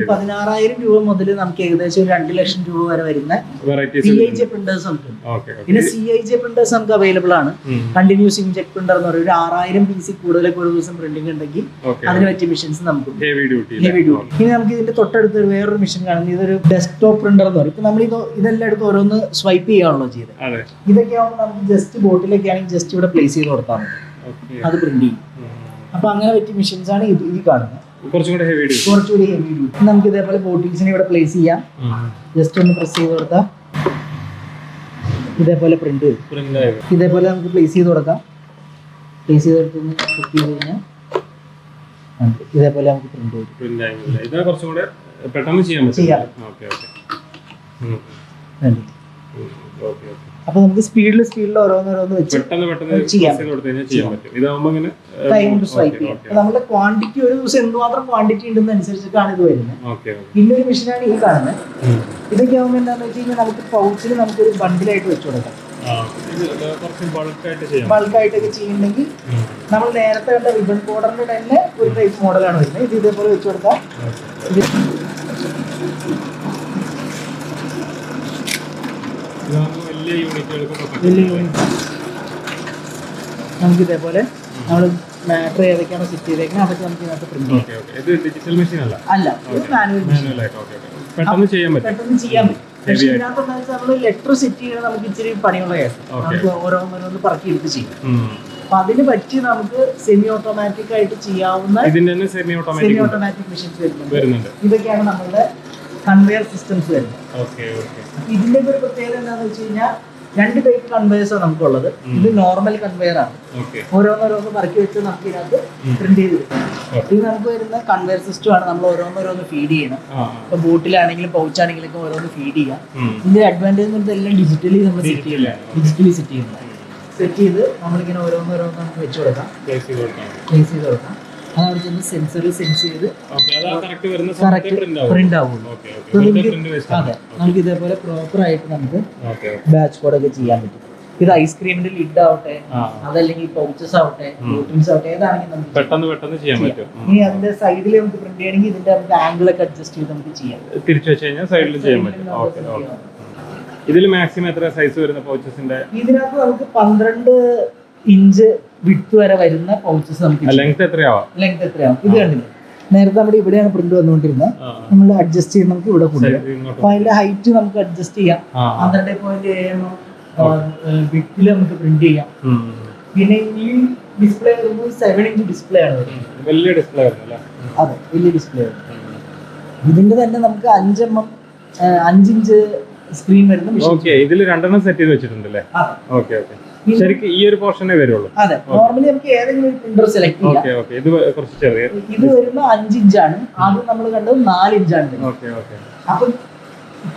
16,000 രൂപ മുതൽ നമുക്ക് ഏകദേശം ഒരു 2 ലക്ഷം രൂപ വരെ വരുന്ന CIJ പ്രിന്റേഴ്സ് ഉണ്ട്. പിന്നെ CIJ പ്രിന്റേഴ്സ് നമുക്ക് അവൈലബിൾ ആണ്. കണ്ടിന്യൂസ് ഇൻജെക്ട് പ്രിന്റർ എന്ന് പറയുന്നത് 6,000 PC കൂടുതലൊക്കെ ഒരു ദിവസം പ്രിന്റിംഗ് ഉണ്ടെങ്കിൽ അതിന് പറ്റിയ മെഷീൻസ് നമുക്ക് ഹെവി ഡ്യൂട്ടി. ഇനി നമുക്ക് ഇതിന്റെ തൊട്ടടുത്ത് വേറൊരു മെഷീൻ കാണുന്നത് ഇതൊരു ഡെസ്ക്ടോപ്പ് പ്രിന്റർ എന്ന് പറയും. ഇപ്പൊ നമ്മൾ ഇതെല്ലാം എടുത്ത് ഓരോന്ന് സ്വൈപ്പ് ചെയ്യാണല്ലോ ചെയ്തത്. ഇതൊക്കെ ആവുമ്പോൾ നമുക്ക് ജസ്റ്റ് ബോട്ടിലൊക്കെ ആണെങ്കിൽ ജസ്റ്റ് ഇവിടെ പ്ലേസ് ചെയ്ത് കൊടുത്താൽ മതി, അത് പ്രിന്റ് ചെയ്യും. അപ്പൊ അങ്ങനെ പറ്റിയ മെഷീൻസ് ആണ് ഈ കാണുന്നത്. കുറച്ചുകൂടി ഹെവി ഡ്യൂട്ടി. നമുക്ക് ഇതേപോലെ ബോട്ടിൽസിനെ ഇവിടെ പ്ലേസ് ചെയ്യാം. ജസ്റ്റ് ഒന്ന് പ്രസ് ചെയ്ത് കൊടുത്താൽ ഇതേപോലെ പ്രിന്റ് വരും. ഇതേപോലെ നമുക്ക് പ്ലേസ് ചെയ്ത് കൊടുക്കാം. പ്ലേസ് ചെയ്ത് കൊടുത്ത് ക്ലിക്ക് ചെയ്ത് കഴിഞ്ഞാൽ ഇതേപോലെ നമുക്ക് പ്രിന്റ് വരും. പെട്ടെന്ന് ചെയ്യാം. അപ്പൊ നമുക്ക് സ്പീഡിൽ ഓരോന്നോരോന്ന് വെച്ച് ചെയ്യാം. നമ്മുടെ ക്വാണ്ടിറ്റി ഒരു ദിവസം എന്തുമാത്രം ക്വാണ്ടിറ്റി ഉണ്ടെന്ന് അനുസരിച്ചിട്ടാണ് ഇത് വരുന്നത്. പിന്നെ ഒരു മെഷീനാണ് ഈ കാണുന്നത്. ഇതൊക്കെ ആവുമ്പോൾ എന്താണെന്ന് വെച്ച് കഴിഞ്ഞാൽ നമുക്ക് പൗച്ചിൽ നമുക്കൊരു ബണ്ടിലായിട്ട് വെച്ച് കൊടുക്കാം. ബൾക്കായിട്ടൊക്കെ ചെയ്യുന്നുണ്ടെങ്കിൽ നമ്മൾ നേരത്തെ കണ്ട റിബൺ ബോർഡറിന്റെ തന്നെ ഒരു ടൈപ്പ് മോഡലാണ് വരുന്നത്. ഇത് ഇതേപോലെ വെച്ച് കൊടുക്കാം. നമുക്ക് ഇതേപോലെ നമ്മൾ മാറ്റർ ഏതൊക്കെയാണ് സെറ്റ് ചെയ്തേക്കുന്നത് അതൊക്കെ നമുക്ക് ഇതിനകത്ത് പ്രിന്റ് ചെയ്യാം. അല്ല, പെട്ടെന്ന് ചെയ്യാൻ പറ്റും. പക്ഷേ ഇതിനകത്ത് നമ്മൾ ലെറ്റർ സെറ്റ് ചെയ്യുന്നത് നമുക്ക് ഇച്ചിരി പണിയുള്ള കേസ്. നമുക്ക് ഓരോന്നോരോന്ന് പറക്കി എടുത്ത് ചെയ്യും. അപ്പൊ അതിന് പറ്റി നമുക്ക് സെമി ഓട്ടോമാറ്റിക് ആയിട്ട് ചെയ്യാവുന്ന സെമി ഓട്ടോമാറ്റിക് മെഷീൻസ് വരുന്നുണ്ട്. ഇതൊക്കെയാണ് നമ്മളുടെ കൺവെയർ സിസ്റ്റംസ് വരുന്നത്. ഇതിന്റെ ഒരു പ്രത്യേകത എന്താണെന്ന് വെച്ച് കഴിഞ്ഞാൽ 2 ടൈപ്പ് കൺവെയർസാണ് നമുക്കുള്ളത്. ഇത് നോർമൽ കൺവെയർ ആണ്. ഓരോന്നോരോന്ന് പറക്കി വെച്ച് നമുക്ക് ഇതിനകത്ത് പ്രിന്റ് ചെയ്ത് കിട്ടും. ഇത് നമുക്ക് വരുന്ന കൺവെയർ സിസ്റ്റം ആണ്. നമ്മൾ ഓരോന്നോരോന്ന് ഫീഡ് ചെയ്യണം. ഇപ്പൊ ബോട്ടിലാണെങ്കിലും പൗച്ചാണെങ്കിലും ഒക്കെ ഓരോന്ന് ഫീഡ് ചെയ്യാം. ഇതിന്റെ അഡ്വാൻറ്റേജ് എന്ന് പറഞ്ഞാൽ എല്ലാം ഡിജിറ്റലി നമ്മൾ സെറ്റ് ചെയ്യുന്നത്. സെറ്റ് ചെയ്ത് നമ്മളിങ്ങനെ ഓരോന്നോരോന്ന് നമുക്ക് വെച്ച് കൊടുക്കാം, പ്ലേസ് ചെയ്ത് കൊടുക്കാം. അതവിടെ ചെന്ന് സെൻസറിൽ സെൻസ് ചെയ്ത് കറക്റ്റ് പ്രിന്റ് ആവുള്ളൂ. അതെ, നമുക്ക് ഇതേപോലെ പ്രോപ്പർ ആയിട്ട് നമുക്ക് ബാച്ച് കോഡൊക്കെ ചെയ്യാൻ പറ്റും. ഇത് ഐസ്ക്രീമിന്റെ ലിഡ് ആവട്ടെ, അതല്ലെങ്കിൽ പൗച്ചസ് ആവട്ടെ, ബോട്ടിൽസ് ആവട്ടെ, ഏതാണെങ്കിലും നമുക്ക് പെട്ടെന്ന് ചെയ്യാൻ പറ്റും. ഇനി അതിന്റെ സൈഡിൽ നമുക്ക് പ്രിന്റ് ചെയ്യണമെങ്കിൽ ഇതിന്റെ നമുക്ക് ആംഗിൾ ഒക്കെ അഡ്ജസ്റ്റ് ചെയ്ത് നമുക്ക് ചെയ്യാം. തിരിച്ചു വെച്ച് കഴിഞ്ഞാൽ സൈഡിൽ ചെയ്യാൻ പറ്റും. ഇതിൽ മാക്സിമം എത്ര സൈസ് വരുന്ന പൗച്ചസിന്റെ? ഇതിനകത്ത് നമുക്ക് 12 ഇഞ്ച് വിഡ്ത്ത് വരെ വരുന്ന പൗച്ചസ് നമുക്ക്. ലെങ്ത് എത്രയാവും? ഇത് കണ്ടില്ലേ, നേരത്തെ നമ്മുടെ ഇവിടെയാണ് പ്രിന്റ് വന്നുകൊണ്ടിരുന്നത്. നമ്മൾ അഡ്ജസ്റ്റ് ചെയ്ത് നമുക്ക് ഇവിടെ കൊണ്ടുവരാം. അപ്പൊ അതിന്റെ ഹൈറ്റ് നമുക്ക് അഡ്ജസ്റ്റ് ചെയ്യാം. 12.7 വിഡ്ത്തിൽ നമുക്ക് പ്രിന്റ് ചെയ്യാം. പിന്നെ ഈ ഡിസ്പ്ലേ വരുന്നത് 7 ഇഞ്ച് ഡിസ്പ്ലേ ആണ്. വലിയ ഡിസ്പ്ലേ. അതെ, വലിയ ഡിസ്പ്ലേ. ഇതിന്റെ തന്നെ നമുക്ക് 5 ഇഞ്ച് സ്ക്രീൻ വരുന്ന മെഷീൻ. ഇതിൽ 2 സെറ്റ് ചെയ്ത് വെച്ചിട്ടുണ്ടല്ലേ? ശരിക്കും ഈ ഒരു പോർഷനേ വരുള്ളൂ. അതെ, നോർമലി നമുക്ക് ഏതെങ്കിലും ഒരു പ്രിന്റർ സെലക്ട് ചെയ്യാം. ഇത് കുറച്ച് ചെറിയ, ഇത് വരുന്ന 5 ഇഞ്ചാണ്. ആദ്യം നമ്മൾ കണ്ടത് 4 ഇഞ്ചാണ്. അപ്പൊ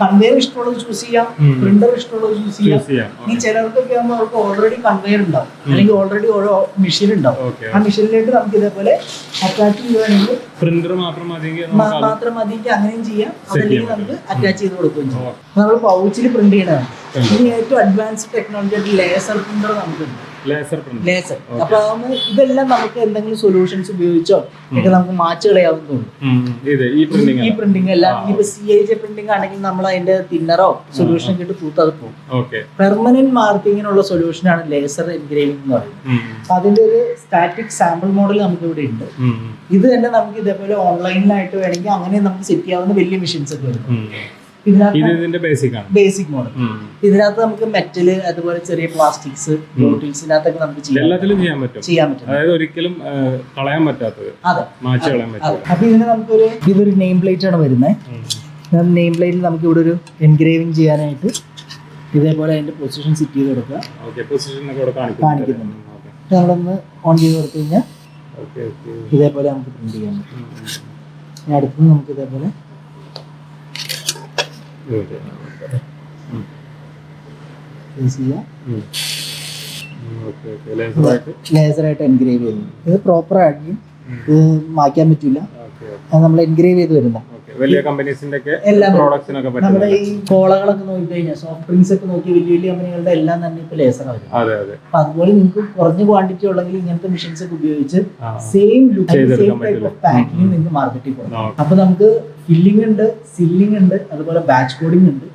കൺവെയർ ഇഷ്ടമുള്ളത് ചൂസ് ചെയ്യാം, പ്രിന്റർ ഇഷ്ടമുള്ളത് ചൂസ് ചെയ്യാം. ഈ ചിലർക്കൊക്കെ ആകുമ്പോൾ അവർക്ക് ഓൾറെഡി കൺവെയർ ഉണ്ടാവും, അല്ലെങ്കിൽ ഓൾറെഡി ഓരോ മെഷീൻ ഉണ്ടാവും. ആ മെഷീനിലേക്ക് നമുക്ക് ഇതേപോലെ അറ്റാച്ച് ചെയ്യുകയാണെങ്കിൽ പ്രിന്റർ മാത്രം മതിയെങ്കിൽ അങ്ങനെയും ചെയ്യാം. അതല്ലെങ്കിൽ നമുക്ക് അറ്റാച്ച് ചെയ്ത് കൊടുക്കുകയും ചെയ്യാം. നമ്മൾ പൗച്ചിൽ പ്രിന്റ് ചെയ്യണതാണ്. ഇനി ഏറ്റവും അഡ്വാൻസ്ഡ് ടെക്നോളജി ആയിട്ട് ലേസർ പ്രിന്റർ നമുക്കുണ്ട്. ലേസർ. അപ്പൊ ഇതെല്ലാം നമുക്ക് എന്തെങ്കിലും സൊല്യൂഷൻസ് ഉപയോഗിച്ചോ ഒക്കെ നമുക്ക് മാച്ച് കളയാവുന്നതുള്ളൂ. ഈ പ്രിന്റിംഗ് എല്ലാം ഇപ്പൊ CIJ പ്രിന്റിംഗ് ആണെങ്കിൽ നമ്മൾ അതിന്റെ തിന്നറോ സൊല്യൂഷൻ ഇട്ട് തൂത്തത് പോകും. പെർമനന്റ് മാർക്കിങ്ങിനുള്ള സൊല്യൂഷനാണ് ലേസർ എൻഗ്രേവിംഗ് എന്ന് പറയുന്നത്. അപ്പൊ അതിന്റെ ഒരു സ്റ്റാറ്റിക് സാമ്പിൾ മോഡൽ നമുക്ക് ഇവിടെ ഉണ്ട്. ഇത് തന്നെ നമുക്ക് ഇതേപോലെ ഓൺലൈനിലായിട്ട് വേണമെങ്കിൽ അങ്ങനെ നമുക്ക് സെറ്റ് ചെയ്യാവുന്ന വലിയ മെഷീൻസ് ഒക്കെ വരും. Basic model. ഇതിനകത്ത് നമുക്ക് മെറ്റല്, അതുപോലെ ചെറിയ പ്ലാസ്റ്റിക്സ്, ബോട്ടിൽസിനകത്തൊക്കെ നമുക്ക് ചെയ്യാൻ പറ്റും. അതായത് ഒരിക്കലും കളയാൻ പറ്റാത്തത്. അപ്പൊ ഇതിന് ഇതൊരു നെയിം പ്ലേറ്റ് ആണ് വരുന്നത്. നെയിം പ്ലേറ്റിൽ നമുക്ക് ഇവിടെ ഒരു എൻഗ്രേവിംഗ് ചെയ്യാനായിട്ട് ഇതേപോലെ അതിന്റെ പൊസിഷൻ സെറ്റ് ചെയ്ത് കൊടുക്കുക. കാണിക്കുന്നുണ്ട്. നമ്മളൊന്ന് ഓൺ ചെയ്ത് കൊടുത്തു കഴിഞ്ഞാൽ ഇതേപോലെ നമുക്ക് പ്രിന്റ് ചെയ്യാൻ പറ്റും. അടുത്ത് നമുക്ക് ഇതേപോലെ ലേസറായിട്ട് എൻഗ്രേവ് ചെയ്യുന്നു. ഇത് പ്രോപ്പർ ആക്കി ഇത് മാറ്റാൻ പറ്റില്ല. നമ്മൾ എൻഗ്രേവ് ചെയ്ത് വരുന്ന വലിയ കമ്പനീസിന്റെ നമ്മുടെ ഈ കോളകളൊക്കെ നോക്കി കഴിഞ്ഞാൽ, സോഫ്റ്റ് ഡ്രിങ്ക്സ് ഒക്കെ നോക്കി വലിയ കമ്പനികളുടെ എല്ലാം തന്നെ ഇപ്പൊ ലേസറാണ്. അപ്പൊ അതുപോലെ നിങ്ങൾക്ക് കുറഞ്ഞ ക്വാണ്ടിറ്റി ഉള്ളെങ്കിൽ ഇങ്ങനത്തെ മെഷീൻസ് ഒക്കെ ഉപയോഗിച്ച് സെയിം ടൈപ്പ് ഓഫ് പാക്കിംഗ് നിങ്ങൾക്ക് മാർക്കറ്റിൽ കൊടുക്കാം. അപ്പൊ നമുക്ക് ഫില്ലിംഗ് ഉണ്ട്, സില്ലിംഗ് ഉണ്ട്, അതുപോലെ ബാച്ച് കോഡിംഗ് ഉണ്ട്.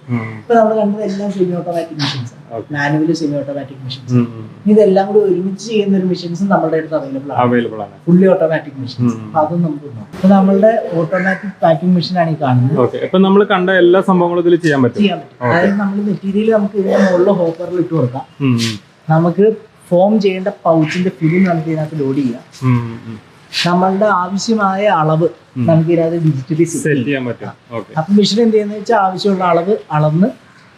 ഇപ്പൊ നമ്മൾ കണ്ടത് എല്ലാം semi automatic machines, manually semi automatic machines. ഇതെല്ലാം കൂടി ഒരുമിച്ച് ചെയ്യുന്ന ഒരു മെഷീൻസും നമ്മുടെ അടുത്ത് അവൈലബിൾ ആണ്. Fully automatic machines. അതും നമുക്ക് ഇപ്പൊ നമ്മളുടെ ഓട്ടോമാറ്റിക് പാക്കിംഗ് മെഷീൻ ആണ് ഈ കാണുന്നത്. ഇപ്പൊ നമ്മൾ കണ്ട എല്ലാ സംഭവങ്ങളും ഇതിൽ ചെയ്യാൻ പറ്റും. അതായത് നമ്മൾ മെറ്റീരിയൽ നമുക്ക് ഇതിന്റെ മുകളിൽ ഹോപ്പറിൽ ഇട്ട് കൊടുക്കാം. നമുക്ക് ഫോം ചെയ്യേണ്ട പൗച്ചിന്റെ ഫിലിം നമുക്ക് ഇതിനകത്ത് ലോഡ് ചെയ്യാം. നമ്മളുടെ ആവശ്യമായ അളവ് നമുക്ക് ഇതിനകത്ത് ഡിജിറ്റലി സെറ്റ് ചെയ്യാൻ പറ്റും. അപ്പൊ മെഷീൻ എന്ത് ചെയ്യുന്ന വെച്ചാൽ ആവശ്യമുള്ള അളവ് അളന്ന്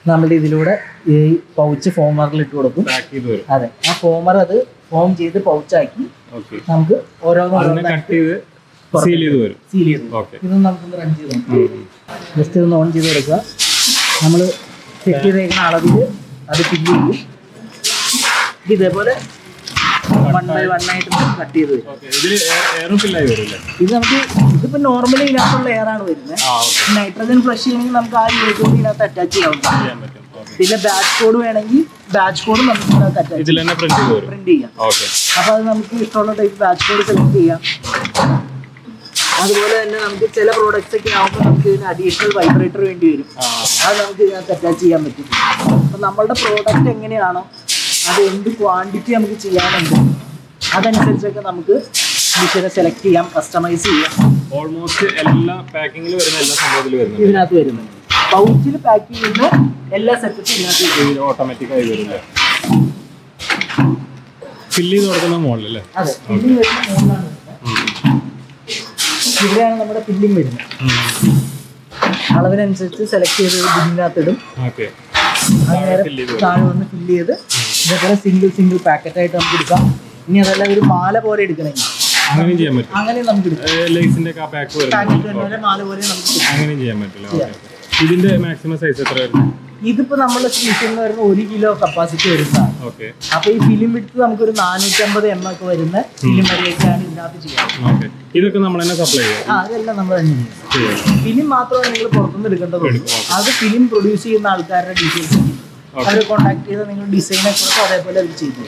നമ്മുടെ ഇതിലൂടെ ഈ പൗച്ച് ഫോമറിൽ ഇട്ട് കൊടുക്കും. അതെ, ആ ഫോമർ അത് ഫോം ചെയ്ത് പൗച്ചാക്കി നമുക്ക് സീൽ ചെയ്ത് ഇതൊന്നും നമുക്കൊന്ന് റൺ ചെയ്ത് നോക്കാം. ജസ്റ്റ് ഇതൊന്ന് ഓൺ ചെയ്ത് കൊടുക്കുക. നമ്മൾ സെറ്റ് ചെയ്തേക്കുന്ന അളവിൽ അത് ഫില്ല് ചെയ്യും. ഇതേപോലെ 1 by 1 ആയിട്ട് നമുക്ക് കട്ട് ചെയ്ത് വരും. ഇത് നമുക്ക് ഇതിപ്പോ നോർമലി ഇതിനകത്തുള്ള എയർ ആണ് വരുന്നത്. നൈട്രജൻ ഫ്ലഷ് ചെയ്യണമെങ്കിൽ നമുക്ക് ആ യൂണിറ്റ് ഇതിനകത്ത് അറ്റാച്ച് ചെയ്യാൻ പറ്റും. പിന്നെ ബാച്ച് കോഡ് വേണമെങ്കിൽ ബാച്ച് കോഡ് നമുക്ക് ഇതിനകത്ത് അറ്റാച്ച് പ്രിന്റ് ചെയ്യാം. അപ്പൊ അത് നമുക്ക് ഇഷ്ടമുള്ള ടൈപ്പ് ബാച്ച് കോഡ് സെലക്ട് ചെയ്യാം. അതുപോലെ തന്നെ നമുക്ക് ചില പ്രോഡക്ട്സ് ഒക്കെ ആകുമ്പോൾ നമുക്ക് ഇതിന് അഡീഷണൽ വൈബ്രേറ്റർ വേണ്ടി വരും. അത് നമുക്ക് ഇതിനകത്ത് അറ്റാച്ച് ചെയ്യാൻ പറ്റും. അപ്പൊ നമ്മളുടെ പ്രോഡക്റ്റ് എങ്ങനെയാണോ അത് എന്ത് ക്വാണ്ടിറ്റി നമുക്ക് ചെയ്യാനുണ്ട് അതനുസരിച്ചൊക്കെ നമുക്ക് മെഷീനെ സെലക്ട് ചെയ്യാം, കസ്റ്റമൈസ് ചെയ്യാം. ഓൾമോസ്റ്റ് എല്ലാ പാക്കിങ്ങിലും വരുന്ന എല്ലാ സംഭവത്തിലും ഇതിനകത്ത് വരുന്നുണ്ട്. പൗച്ചിൽ പാക്ക് ചെയ്യുന്ന എല്ലാ സെറ്റപ്പും ഇതിനകത്ത് ഓട്ടോമാറ്റിക്കായി വരുന്നത്. ഫില്ല് ചെയ്ത് കൊടുക്കുന്ന മോഡലല്ലേ? അതെ, ഫില്ലിംഗ് വരുന്ന മോഡലാണ്. ഇവിടെയാണ് നമ്മുടെ ഫില്ലിംഗ് വരുന്നത്. അളവിനനുസരിച്ച് സെലക്ട് ചെയ്ത് ഇതിനകത്ത് ഇടും. അങ്ങനെ താഴെ വന്ന് ഫില്ല് ചെയ്ത് ഇതേപോലെ സിംഗിൾ പാക്കറ്റ് ആയിട്ട് നമുക്ക് എടുക്കാം. ഇനി അതെല്ലാം ഒരു മാല പോലെ എടുക്കണമെങ്കിൽ അങ്ങനെയും ചെയ്യാൻ പറ്റും. അങ്ങനെ നമുക്ക് എടുക്കാം. ലേസിന്റെ ഒക്കെ പാക്ക് പാക്കറ്റ് വരുന്ന മാല പോലെ നമുക്ക് എടുക്കാം. അങ്ങനെയും ചെയ്യാൻ പറ്റില്ല. ഇതിന്റെ മാക്സിമം സൈസ് എത്ര വരുന്നത്? ഇതിപ്പോ നമ്മളെ മെഷീൻ എന്ന് പറയുന്നത് 1 കിലോ കപ്പാസിറ്റി വരുന്നതാണ്. ഓക്കെ. അപ്പൊ ഈ ഫിലിം വിഡ്ത്ത് നമുക്കൊരു 450 mm ഒക്കെ വരുന്ന ഫിലിം വരെയൊക്കെയാണ് ഇതിനകത്ത് ചെയ്യുന്നത്. ഓക്കെ. ഇതൊക്കെ നമ്മൾ തന്നെ സപ്ലൈ ചെയ്യും? അതെല്ലാം നമ്മൾ തന്നെ ചെയ്യും. ഫിലിം മാത്രമേ നിങ്ങൾ പുറത്തുനിന്ന് എടുക്കേണ്ടതുള്ളൂ. അത് ഫിലിം പ്രൊഡ്യൂസ് ചെയ്യുന്ന ആൾക്കാരുടെ ഡീറ്റെയിൽസ് അവർ കോൺടാക്ട് ചെയ്ത് നിങ്ങൾ ഡിസൈനെ കുറിച്ച് അതേപോലെ അവർ ചെയ്തു.